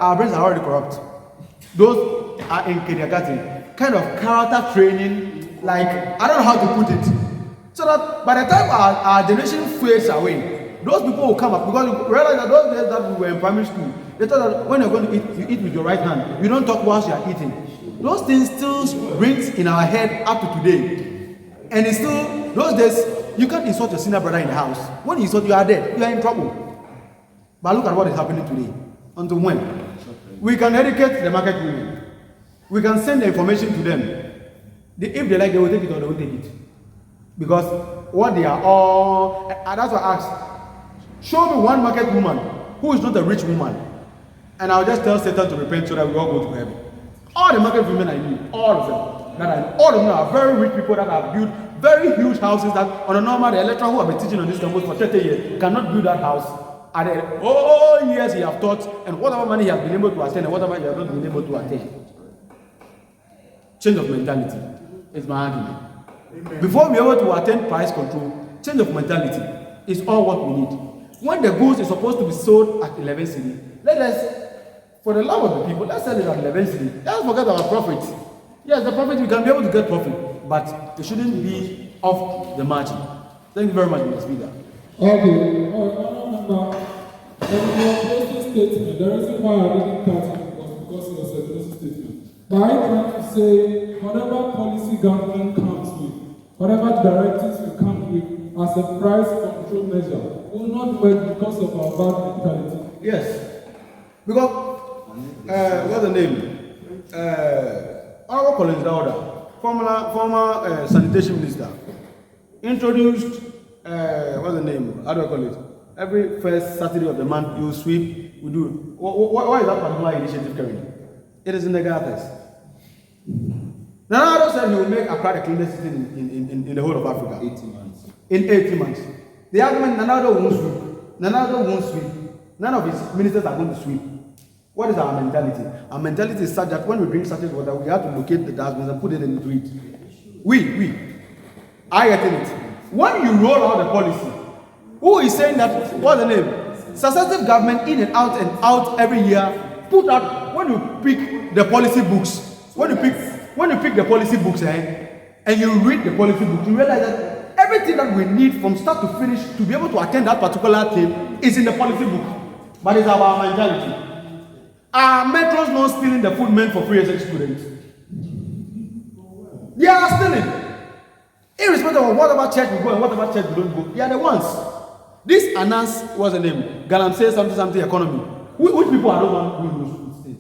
our brains are already corrupt. Those are in kindergarten, kind of character training, like I don't know how to put it. So that by the time our generation fades away, those people will come up because you realize that those days that we were in primary school, they thought that when you're going to eat, you eat with your right hand. You don't talk whilst you are eating. Those things still rings in our head up to today. And it's still, those days, you can't insult your senior brother in the house. When you insult, you are dead. You are in trouble. But look at what is happening today. Until when? We can educate the market women. We can send the information to them. If they like, they will take it or they will take it. Because what they are all, and that's what I asked. Show me one market woman who is not a rich woman, and I'll just tell Satan to repent so that we all go to heaven. All the market women I knew, all of them, all of them are very rich people that have built very huge houses that on a normal, the lecturer who have been teaching on this campus for 30 years cannot build that house. And all years he have taught, and whatever money he has been able to attend, and whatever he has not been able to attend. Change of mentality is my argument. Before we are able to attain price control, change of mentality is all what we need. When the goods is supposed to be sold at 11 cedi, let us, for the love of the people, let's sell it at 11 cedi. Let's forget our profit. Yes, the profit, we can be able to get profit, but it shouldn't be off the margin. Thank you very much, Mr. Speaker. Okay, remember, in your closing statement, the reason why I didn't cut it was because it was a closing statement. But I trying to say, whatever policy government comes with, whatever directives we come with as a price control measure, will not work because of our bad mentality. Yes. Because, what's the name? Honorable Collins Dauda, former sanitation minister, introduced, what's the name? How do I call it? Every first Saturday of the month, you sweep, we do. Why is that particular initiative carried? It is in the Gathers. Narh said he will make Accra the cleanest city in the whole of Africa. 18 months. In 18 months. The argument, Narh won't sweep. Narh won't sweep. None of his ministers are going to sweep. What is our mentality? Our mentality is such that when we drink certain water, we have to locate the dustbins and put it into it. I get it. When you roll out the policy, who is saying that, what's the name? Successive government in and out every year, put out, when you pick the policy books, when you pick the policy books, and you read the policy book, you realize that everything that we need from start to finish to be able to attend that particular thing is in the policy book. But it's our mentality. Are metros not stealing the food meant for free SH students? They are stealing. Irrespective of whatever church we go and whatever church we don't go, they are the ones. This announce, what's the name? Galam says something economy. Which people are the ones who use state?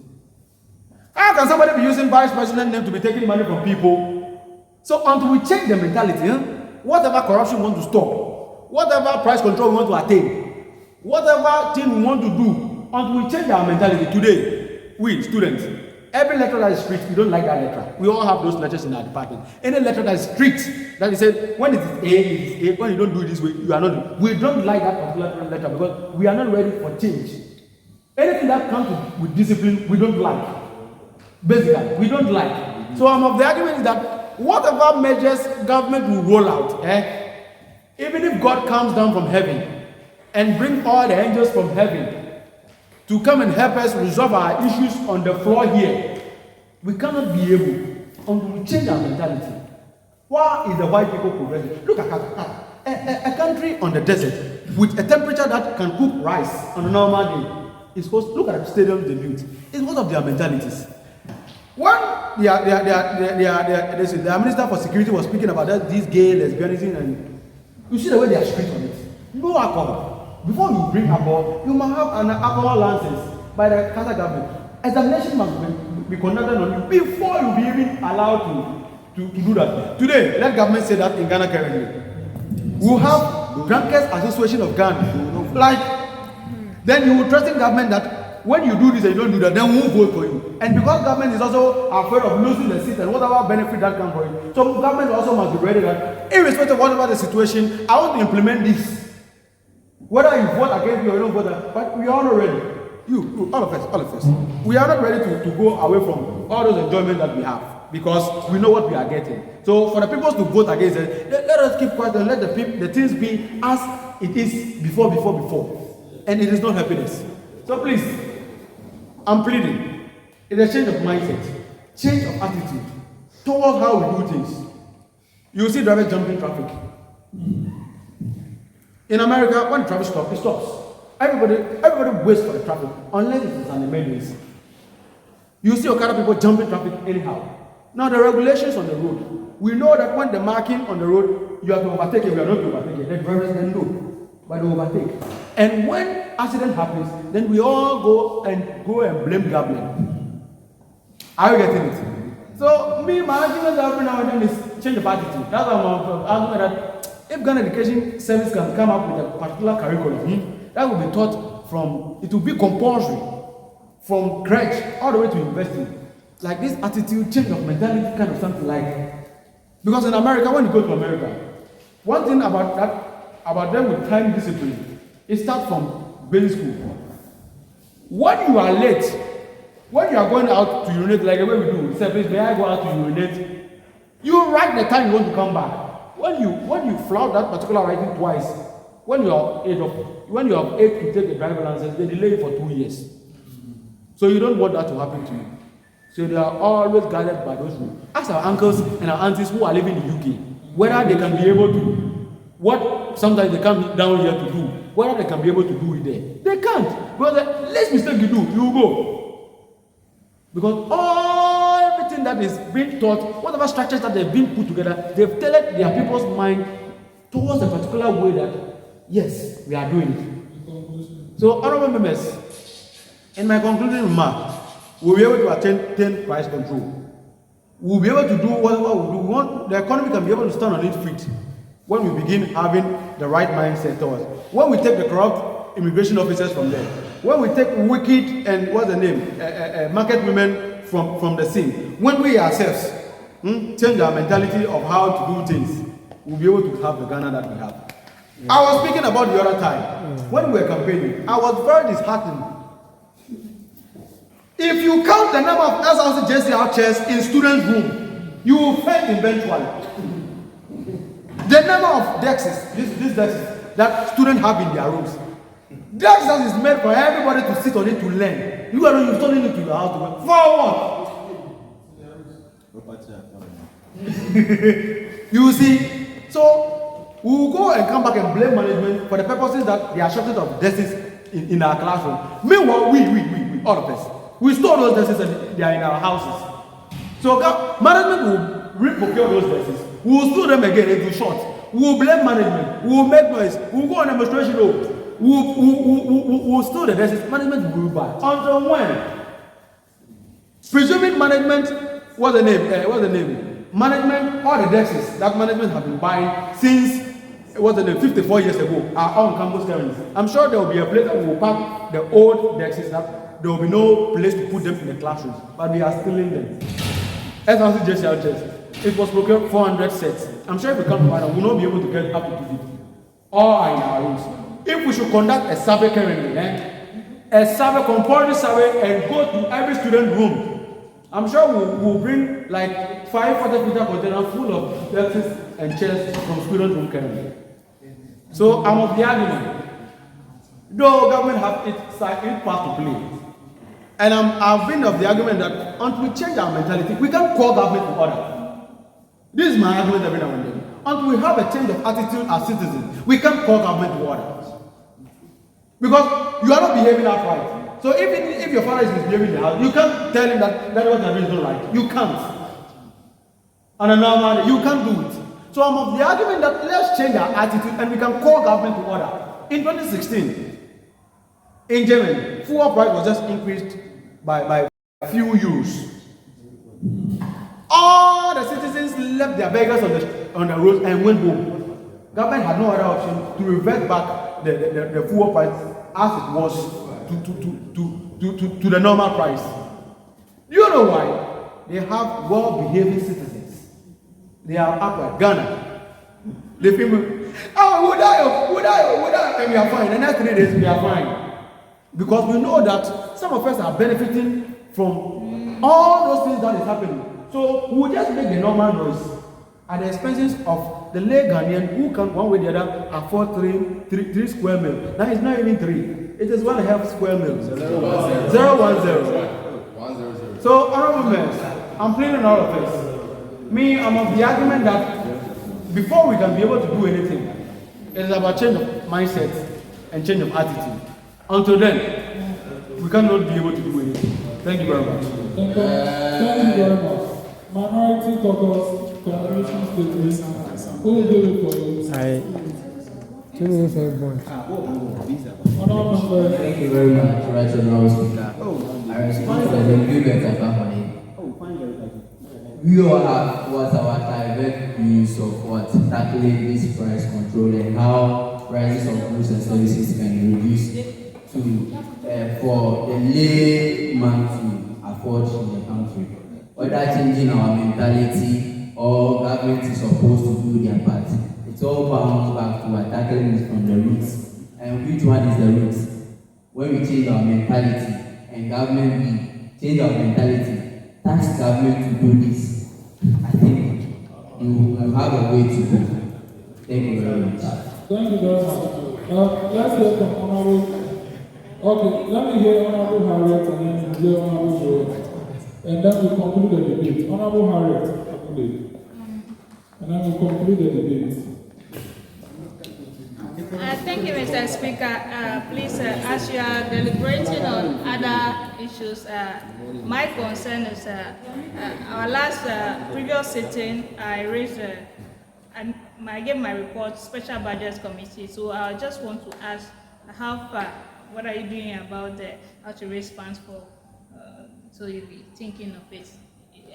How can somebody be using vice president name to be taking money from people? So until we change the mentality, whatever corruption we want to stop, whatever price control we want to attain, whatever thing we want to do, until we change our mentality today, we students, every lecturer that is strict, we don't like that lecturer. We all have those lecturers in our department. Any lecturer that is strict, that is said, when it is A, it is A, when you don't do it this way, you are not. We don't like that particular lecturer because we are not ready for change. Anything that comes with discipline, we don't like. Basically, we don't like. So I'm of the argument that whatever measures government will roll out, even if God comes down from heaven and bring all the angels from heaven to come and help us resolve our issues on the floor here. We cannot be able until we change our mentality. Why is the white people progressing? Look at Qatar, a country on the desert with a temperature that can cook rice on a normal day. It's supposed, look at the stadium they built. It's most of their mentalities. When the Minister for Security was speaking about that, these gay, lesbianism, and you see the way they are strict on it. No alcohol. Before you bring alcohol, you must have an alcohol license by the Qatar government. Examination must be conducted on you before you be even allowed to do that. Today, let government say that in Ghana currently. We have Drunkards Association of Ghana. Like, then you will threaten government that when you do this and you don't do that, then we won't vote for you. And because government is also afraid of losing the seat and whatever benefit that comes for you, so government also must be ready that irrespective of whatever the situation, I want to implement this. Whether you vote against me or you don't vote, but we are not ready. You, all of us. We are not ready to go away from all those enjoyment that we have because we know what we are getting. So for the people to vote against it, let us keep quiet and let the things be as it is before. And it is not happiness. So please, I'm pleading. It's a change of mindset, change of attitude towards how we do things. You see drivers jumping traffic. In America, when traffic stops, it stops. Everybody waits for the traffic unless it is an emergency. You see Okada people jumping traffic anyhow. Now the regulations on the road, we know that when the marking on the road, you have to overtake it, we are not to overtake it. The drivers then know, but they overtake. And when accident happens, then we all go and blame government. Are you getting it? So me, my argument every now and then is change of attitude. That's why I'm arguing that if Ghana Education Service can come up with a particular curriculum, that will be taught from, it will be compulsory from crèche all the way to university. Like this attitude, change of mentality, kind of something like. Because in America, when you go to America, one thing about them with time discipline, it starts from basic school. When you are late, when you are going out to urinate, like the way we do, say, please, may I go out to urinate? You write the time you want to come back. When you flout that particular writing twice, when you are of age to take the driver license, they delay it for 2 years. So you don't want that to happen to you. So they are always guided by those rules. Ask our uncles and our aunties who are living in the UK, whether they can be able to, what sometimes they come down here to do, whether they can be able to do it there. They can't. Because the least mistake you do, you go. Because everything that is being taught, whatever structures that they've been put together, they've tailored their people's mind towards a particular way that, yes, we are doing it. So, honorable members, in my concluding remark, we'll be able to attain price control. We'll be able to do whatever we do. The economy can be able to stand on its feet when we begin having the right mindset towards. When we take the corrupt immigration officers from there, when we take wicked and what's the name, market women from the scene, when we ourselves change our mentality of how to do things, we'll be able to have the Ghana that we have. Yeah. I was speaking about the other time, when we were campaigning, I was very disheartened. If you count the number of HTU SRC JCR chairs in students' room, you will faint eventually. The number of desks, these desks that students have in their rooms, desks that is made for everybody to sit on it to learn. You are installing it to your house to work. For what? You see, so we will go and come back and blame management for the purposes that they are shortage of desks in our classroom. Meanwhile, we, all of us, we store those desks and they are in our houses. So management will re-procure those desks. We will store them again into short. We will blame management. We will make noise. We will go on demonstration road. We will store the desks. Management will buy. Until when? Presuming management, what's the name? Management, all the desks that management have been buying since 54 years ago are on campus currently. I'm sure there will be a place that we will pack the old desks that there will be no place to put them in the classrooms, but we are stealing them. HTU SRC JCR, it was procured 400 sets. I'm sure if we come to Amanor, we will not be able to get up to 250. All are in our rooms. If we should conduct a survey currently, a survey, compulsory survey, and go to every student room, I'm sure we'll bring like 500-meter container full of desks and chairs from student room currently. So I'm of the argument Though government have its part to play. And I've been of the argument that until we change our mentality, we can't call government to order. This is my argument every now and then. Until we have a change of attitude as citizens, we can't call government to order. Because you are not behaving outright. So if your father is misbehaving in the house, you can't tell him that what you're doing is not right. You can't. On a normal day, you can't do it. So I'm of the argument that let's change our attitude and we can call government to order. In 2016, in Germany, fuel price was just increased by a few euros. All the citizens left their vehicles on the roads and went home. Government had no other option to revert back the fuel price as it was to the normal price. Do you know why? They have well-behaving citizens. They are upright. Ghana. They feel, would I? And we are fine. The next 3 days we are fine. Because we know that some of us are benefiting from all those things that is happening. So we just make the normal noise at the expenses of the lay Ghanaian who can one way or the other afford three square meals. Now it's not even 3. It is 1.5 square meals. 010. So honorable members, I'm pleading all of us. Me, I'm of the argument that before we can be able to do anything, it is about change of mindset and change of attitude. Until then, we cannot be able to do anything. Thank you very much. Thank you very much. Minority Caucus Collaboration Statement. Who will do it for you? 2 minutes everyone. Thank you very much, Right Honorable Speaker. I respond to the Hubert Agbaxode. We all have what our direct views of tackling this price control and how prices of goods and services can be reduced for the layman to afford in the country. Whether changing our mentality or government is supposed to do their part, it's all bound back to tackling it from the roots. And which one is the roots? When we change our mentality and government we change our mentality, tax government to do this, I think you will have a way to go. Thank you very much. Thank you very much. Let's hear from Honorable. Okay, let me hear Honorable Harriet and then hear Honorable Joel. And then we conclude the debate. Honorable Harriet, conclude. And then we conclude the debate. Thank you, Mr. Speaker. Please, as you are deliberating on other issues, my concern is our last previous sitting, I raised and I gave my report, Special Budgets Committee. So I just want to ask how far, what are you doing about how to raise funds for? So you'll be thinking of it.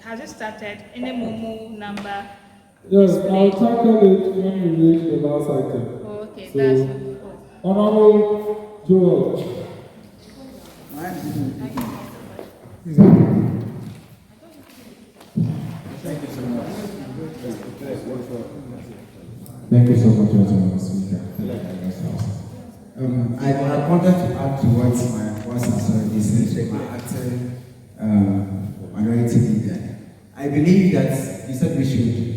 Has it started? Any Momo number? Yes, I'll tackle it when we reach the last item. Oh, okay, so, that's good. Honorable Joel. Thank you so much. Thank you so much, Mr. Speaker. I wanted to add to what my boss has already said, my acting minority leader. I believe that you said we should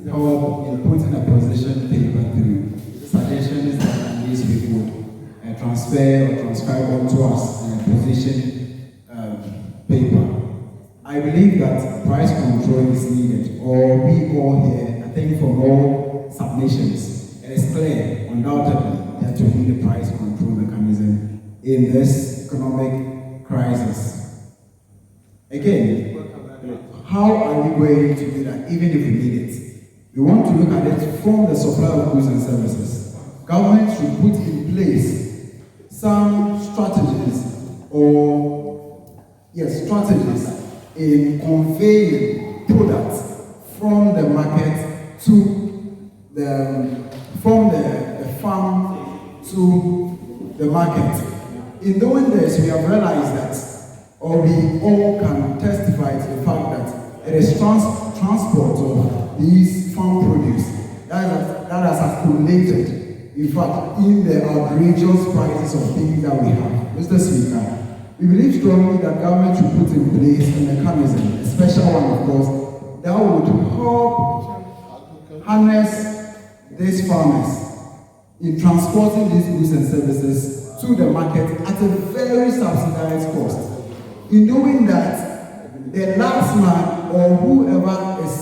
help in putting a position paper through suggestions that these people transfer or transcribe onto us in a position paper. I believe that price control is needed, or we all here, I think from all submissions, it is clear, undoubtedly, that to be the price control mechanism in this economic crisis. Again, how are we going to do that, even if we need it? We want to look at it from the supply of goods and services. Government should put in place some strategies in conveying products from the market to from the farm to the market. In doing this, we have realized that, or we all can testify to the fact that it is transport of these farm produce that has accumulated, in fact, in the outrageous prices of things that we have. Mr. Speaker, we believe strongly that government should put in place a mechanism, a special one, of course, that would help harness these farmers in transporting these goods and services to the market at a very subsidized cost. In doing that, the last man or whoever is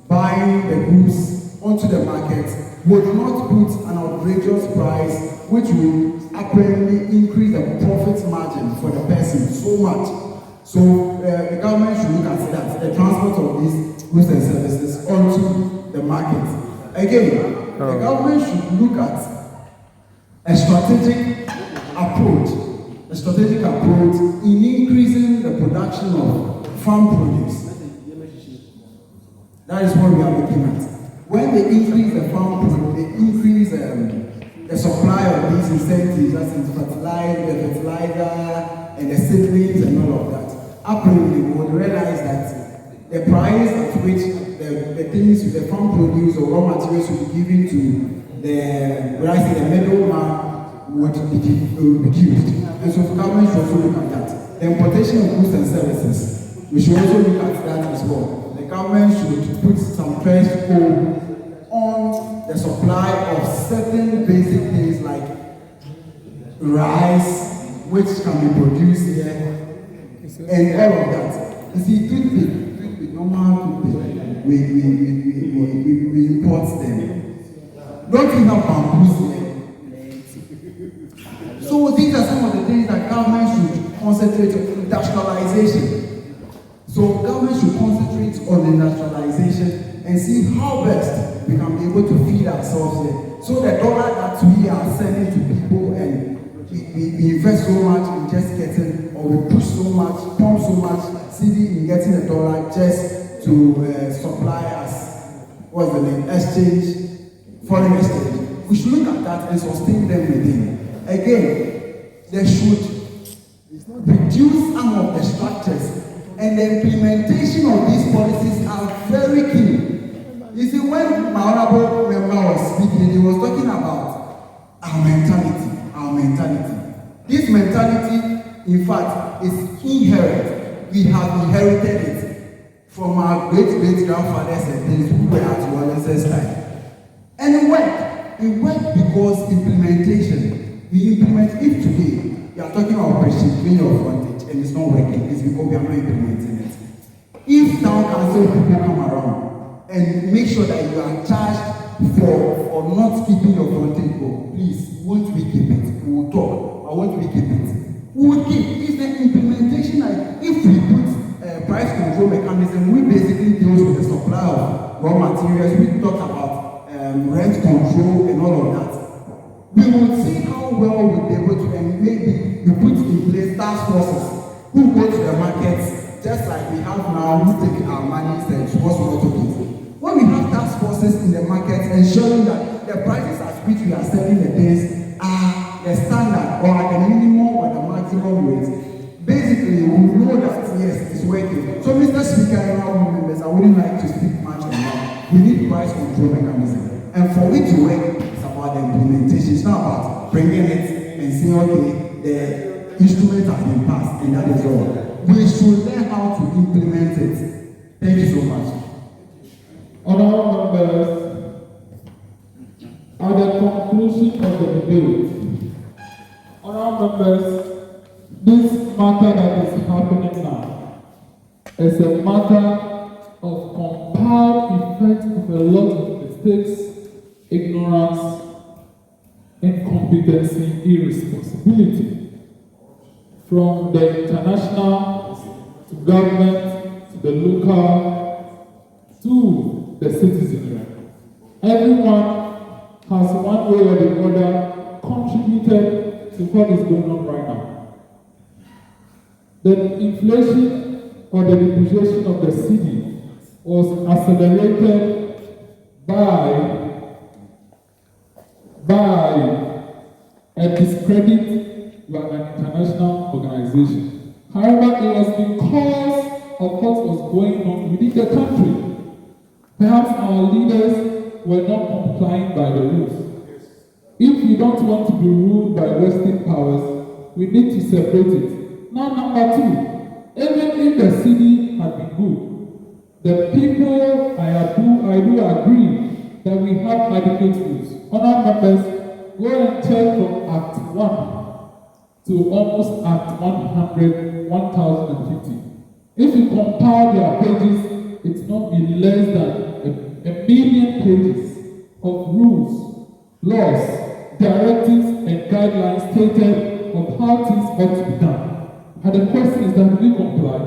buying the goods onto the market would not put an outrageous price which will apparently increase the profit margin for the person so much. So the government should look at that, the transport of these goods and services onto the market. Again, the government should look at a strategic approach in increasing the production of farm produce. That is what we are looking at. When they increase the farm produce, they increase the supply of these incentives, that's in fertilizer, and the seedlings and all of that. Apparently, we would realize that the price at which the farm produce or raw materials will be given to the middleman would be reduced. And so the government should also look at that. The importation of goods and services, we should also look at that as well. The government should put some threshold on the supply of certain basic things like rice, which can be produced here, and all of that. You see, toothpick, normal toothpick, we import them. Don't we have bamboos here? So these are some of the things that government should concentrate on. Industrialization. So government should concentrate on industrialization and see how best we can be able to feed ourselves here. So the dollar that we are sending to people and we invest so much in just getting, or we push so much, pump so much CD in getting a dollar just to supply us, what's the name, foreign exchange. We should look at that and sustain them within. Again, they should reduce some of the structures, and the implementation of these policies are very key. You see, when my honorable member was speaking, he was talking about our mentality. This mentality, in fact, is inherent. We have inherited it from our great-great-grandfathers and things who were at Wallace's time. And it worked because implementation. We implement it today. We are talking about restricting your frontage and it's not working. It's because we are not implementing it. If town council people come around and make sure that you are charged for not keeping your frontage go, please, won't we keep it? We will talk, but won't we keep it? We will keep. It's the implementation. Like if we put a price control mechanism, we basically deal with the supply of raw materials. We talk about rent control and all of that. We will see how well we'll be able to, and maybe you put in place task forces who go to the markets, just like we have now, who take our money and what's not to do. When we have task forces in the market ensuring that the prices at which we are selling the things are the standard or at the minimum or the maximum rate, basically we know that yes, it's working. So Mr. Speaker and our members, I wouldn't like to speak much on that. We need price control mechanism. And for it to work, it's about the implementation. It's not about bringing it and saying, okay, the instrument has been passed and that is all. We should learn how to implement it. Thank you so much. Honorable members, at the conclusion of the debate, honorable members, this matter that is happening now is a matter of compound effect of a lot of mistakes, ignorance, incompetency, irresponsibility, from the international to government to the local to the citizenry. Everyone has one way or the other contributed to what is going on right now. The inflation or the depreciation of the cedi was accelerated by a discredit by an international organization. However, it was because of what was going on within the country. Perhaps our leaders were not complying by the rules. If you don't want to be ruled by Western powers, we need to separate it. Now, number two, even if the cedi had been good, the people, I do agree that we have adequate rules. Honourable members, go and check from Act 1 to almost Act 100, 1050. If you compare their pages, it's not be less than a million pages of rules, laws, directives, and guidelines stated of how things ought to be done. And the question is that do we comply?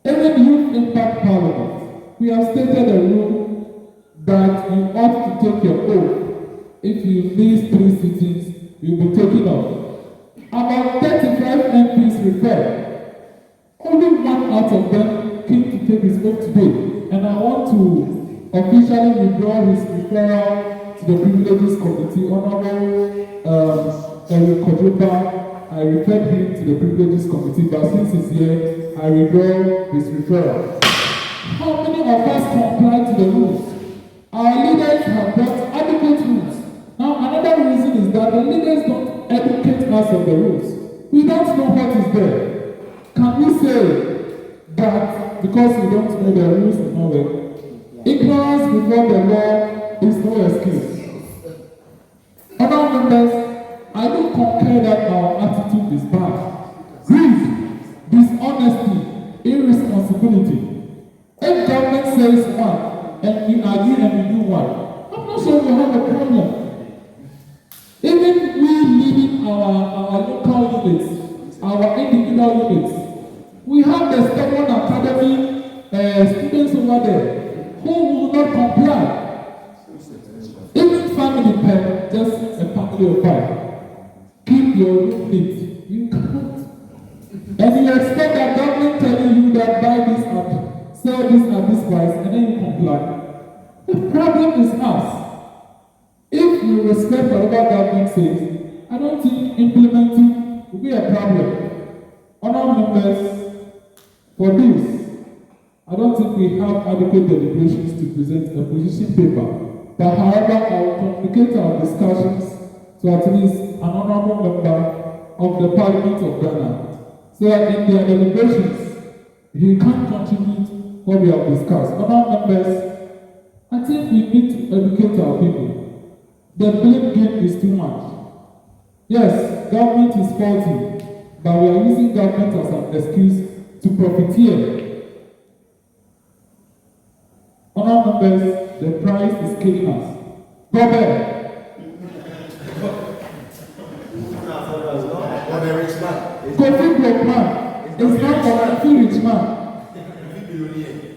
Even Youth Impact Parliament, we have stated a rule that you ought to take your oath. If you miss 3 sittings, you'll be taken off. About 35 MPs referred. Only one out of them came to take his oath today, and I want to officially withdraw his referral to the Privileges Committee. Honorable Eric Kojoba, I referred him to the Privileges Committee, but since he's here, I withdraw his referral. How many of us comply to the rules? Our leaders have brought adequate rules. Now, another reason is that the leaders don't educate us on the rules. We don't know what is there. Can we say that because we don't know the rules in Norway, ignorance before the law is no excuse? Other members, I don't concur that our attitude is bad. Greed, dishonesty, irresponsibility. If government says one, and we agree and we do one, I'm not sure we have a problem. Even we leading our local units, our individual units, we have the Stubborn Academy students over there who will not comply. Even family pet, just a family of 5. Keep your room neat. You can't. And you expect that government telling you that buy this at, sell this at this price, and then you comply. The problem is us. If we respect whatever government says, I don't think implementing will be a problem. Honourable members, for this, I don't think we have adequate deliberations to present a position paper. But however, I will communicate our discussions to at least an honourable member of the Parliament of Ghana, so that in their deliberations, he can contribute what we have discussed. Honourable members, I think we need to educate our people. The blame game is too much. Yes, government is faulty, but we are using government as an excuse to profiteer. Honourable members, the price is killing us. Problem. Kofi broke man. It's not for a few rich man.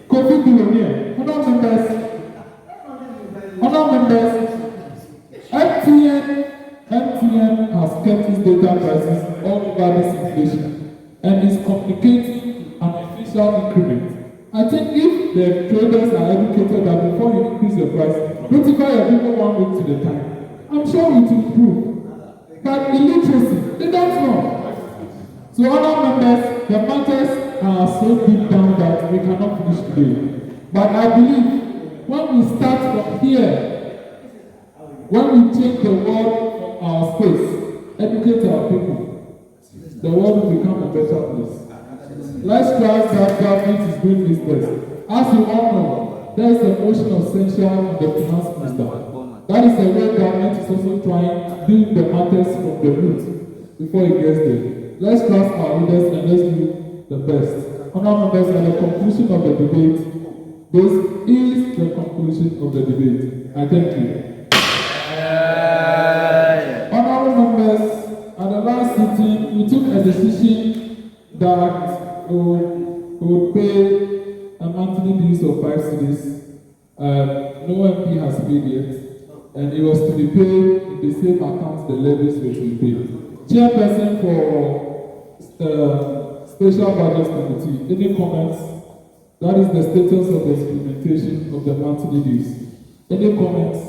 Kofi billionaire. Honourable members, MTN has kept its data prices all over this inflation and is communicating an official increment. I think if the traders are educated that before you increase your price, notify your people 1 week to the time, I'm sure it will improve. But illiteracy, they don't know. So other members, the matters are so deep down that we cannot finish today. But I believe when we start from here, when we change the world from our space, educate our people, the world will become a better place. Let's trust that government is doing this best. As you all know, there is a motion of censure on the finance minister. That is the way government is also trying to deal the matters from the root before it gets there. Let's trust our leaders and let's do the best. Honourable members, at the conclusion of the debate, this is the conclusion of the debate. I thank you. Honourable members, at the last sitting, we took a decision that we would pay a monthly dues of 5 cedis. No MP has paid yet, and it was to be paid in the same account the levies were to be paid. Chairperson for Special Budget Committee, any comments? That is the status of the implementation of the monthly dues. Any comments?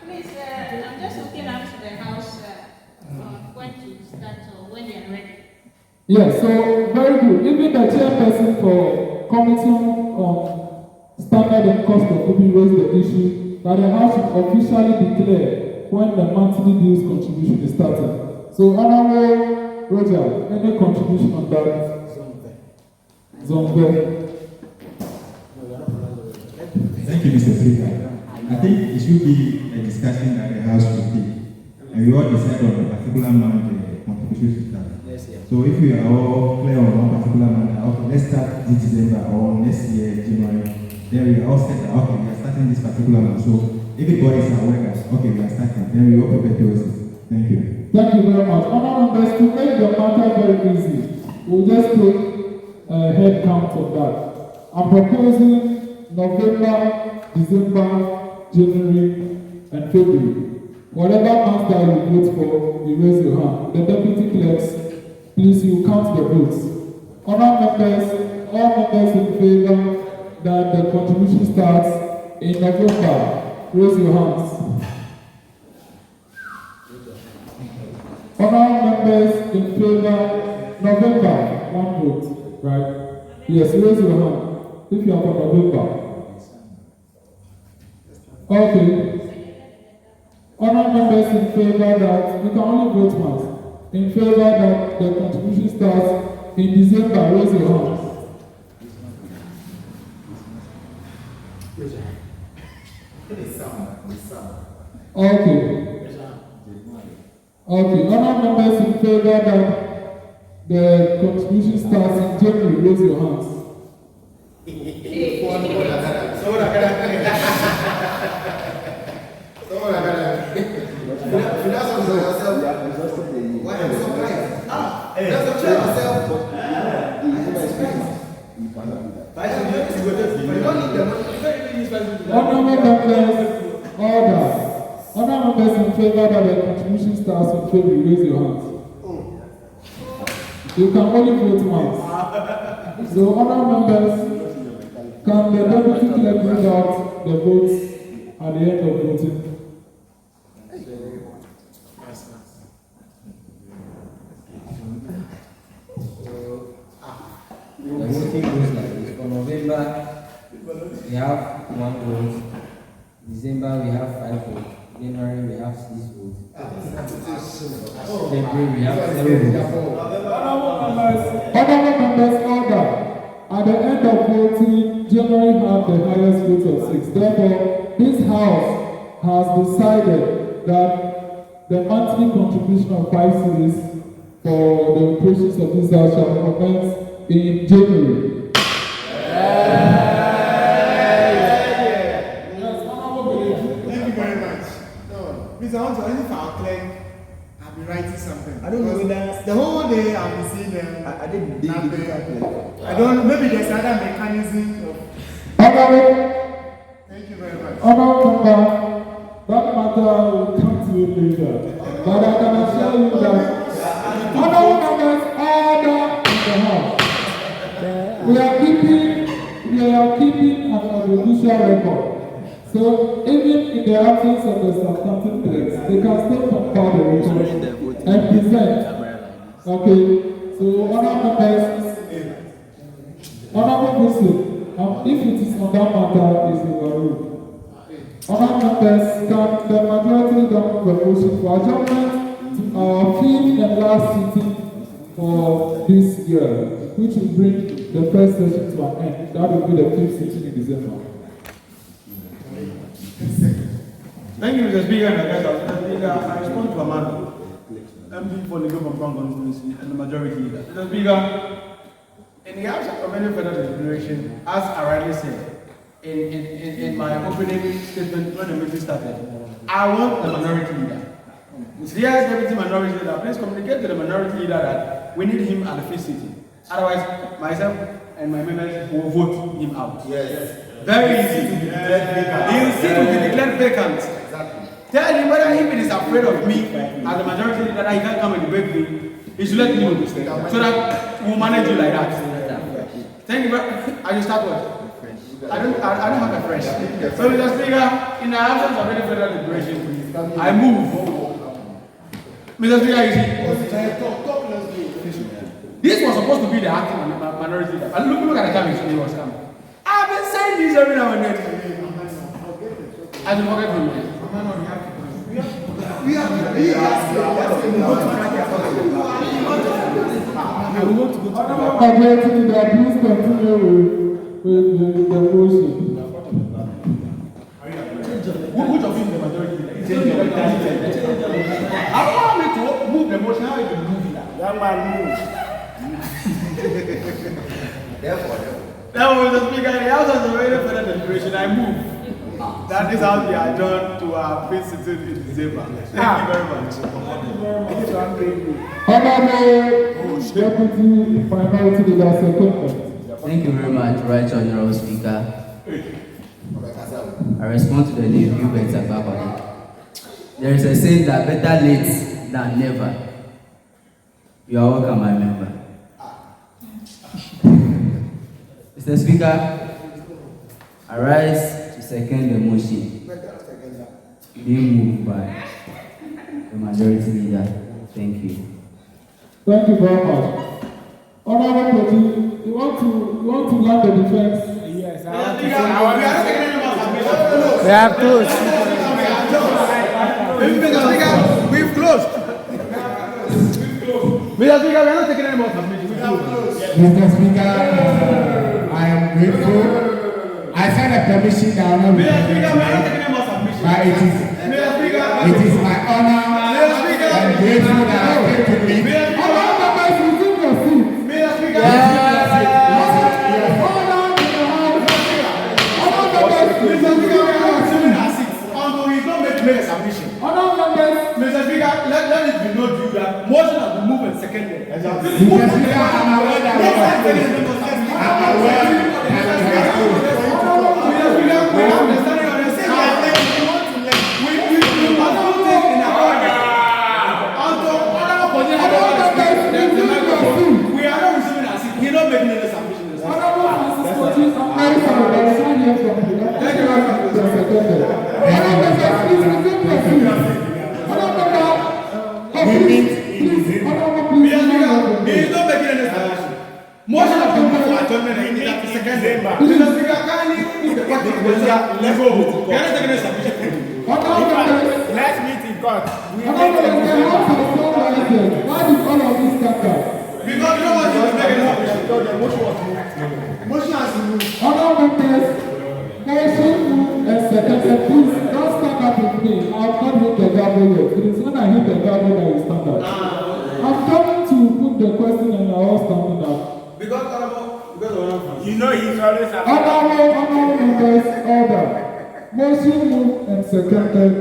Please, I'm just looking up to the House when to start or when they are ready. Yes, so very good. Even the chairperson for Committee on Standard and Cost of Living raised the issue that the House should officially declare when the monthly dues contribution is starting. So, Honourable Roger, any contribution on that? Zongo. Thank you, Mr. Speaker. I think it should be a discussion that the House should take. And we all decide on a particular month the contribution to start. So if we are all clear on one particular month, okay, let's start this December or next year, January, then we are all set that, okay, we are starting this particular month. So everybody is aware that, okay, we are starting, then we all prepare to us. Thank you. Thank you very much. Honorable members, to make the matter very easy, we'll just take a head count of that. I'm proposing November, December, January, and February. Whatever month that you vote for, you raise your hand. The deputy clerks, please, you count the votes. Honorable members, all members in favor that the contribution starts in November, raise your hands. Honorable members in favor, November, one vote, right? Yes, raise your hand if you are for November. Okay. Honorable members in favor that you can only vote once. In favor that the contribution starts in December, raise your hands. Okay. Okay. Honorable members in favor that the contribution starts in January, raise your hands. Honorable members, order. Honorable members in favor that the contribution starts in February, raise your hands. You can only vote once. So, honorable members, can the deputy clerk read out the votes at the end of voting? The voting goes like this. For November, we have 1 vote. December, we have 5 votes. January, we have 6 votes. February, we have 7 votes. Honorable members, order. At the end of voting, January had the highest vote of 6. Therefore, this House has decided that the monthly contribution of 5 cedis for the operations of this House shall commence in January. Thank you very much. No, Mr. Hon Jones, if our clerk have been writing something. I don't know whether the whole day I've been seeing them. I didn't dig it. I don't know, maybe there's another mechanism of. Thank you very much. Honorable member, that matter will come to you later. But I can assure you that honorable members, order in the House. We are keeping an audiovisual record. So even in the absence of the substantive clerks, they can still compile the record and present. Okay. So honorable members, honorable Muslim, if it is on that matter, is overruled. Honorable members, can the majority don't move a motion for adjournment to our 5th and last sitting for this year, which will bring the first session to an end. That will be the 5th sitting in December. Thank you, Mr. Speaker. Mr. Speaker, I respond to Amanor, MP for the Group of constituency and the majority leader. Mr. Speaker, in the absence of any further deliberation, as I rightly said in my opening statement when the meeting started, I want the minority leader. Dear Deputy Minority Leader, please communicate to the minority leader that we need him at the 5th sitting. Otherwise, myself and my members will vote him out. Yes. Very easy. He will sit to be declared vacant. Exactly. Tell him whether if he is afraid of me as the majority leader that he can't come and debate me, he should let me know so that we'll manage you like that. Thank you very much. I will start what? I don't have a fresh. So Mr. Speaker, in the absence of any further deliberation, I move. Mr. Speaker, you see, this was supposed to be the acting minority leader. And look at the time he was coming. I've been saying this every now and then. I don't forget him. We have we want to go to Honorable Majority Leader, please continue with the motion. Which of you is the majority leader? Allow me to move the motion. How you move it? That man move. Therefore. Now, Mr. Speaker, the House has already further deliberation. I move. That is how we adjourn to our pre-sitting in December. Thank you very much. Honorable Deputy Minority Leader, second. Thank you very much, Right Honorable Speaker. I respond to the name Hubert Agbaxode. There is a saying that better late than never. You are welcome, my member. Mr. Speaker, I rise to second the motion being moved by the Majority Leader. Thank you. Thank you very much. Honorable Proceeding, you want to learn the defense? Yes, I We have closed. We've closed. Mr. Speaker, we are not taking any more submission. Mr. Speaker, I am grateful. I signed a permission that I will not be but it is my honor and grateful that I came to meet. Mr. Speaker, let it be noted that motion has been moved and seconded. Mr. Speaker, I'm aware that we are not receiving a seat. We're not making any submission. Motion of the move for adjournment and that is second. Mr. Speaker, kindly put the party level. We are not taking any submission. let's meet in court. Why did all of this scatter? Because you don't want to make any submission. The motion was moved. Motion has been moved. Honorable members, motion and seconded, please don't stand up with me. I've not hit the gavel yet. It is when I hit the gavel that you stand up. I'm coming to put the question and you're all standing up. Because You know he's always Honorable members, order. Motion moved and seconded.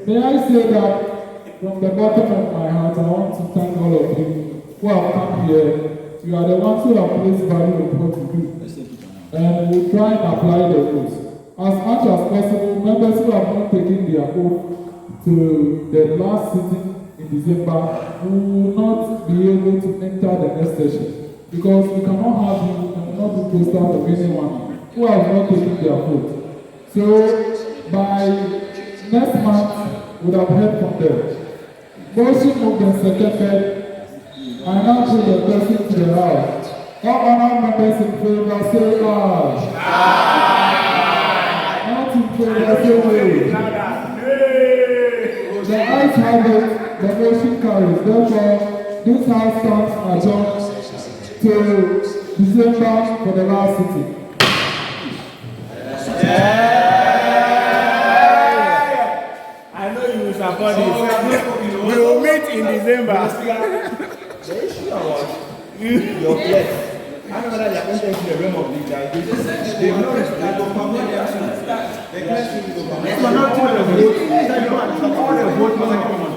May I say that from the bottom of my heart, I want to thank all of you who have come here. You are the ones who have placed value on what you do. And we'll try and apply the rules. As much as possible, members who have not taken their oath to the last sitting in December will not be able to enter the next session. Because we cannot have you and not be posted of anyone who has not taken their vote. So, by next month, we would have heard from them. Motion moved and seconded. I now put the question to the House. All honored members in favor say aye. Not in favor say nay. The ayes have it, the motion carries. Therefore, this House stands adjourned to December for the last sitting. I know you will support this. We will meet in December. The issue about your pledge, I know that they are entering into the realm of legalization. They will not respect the public actions. The question is over. All the vote must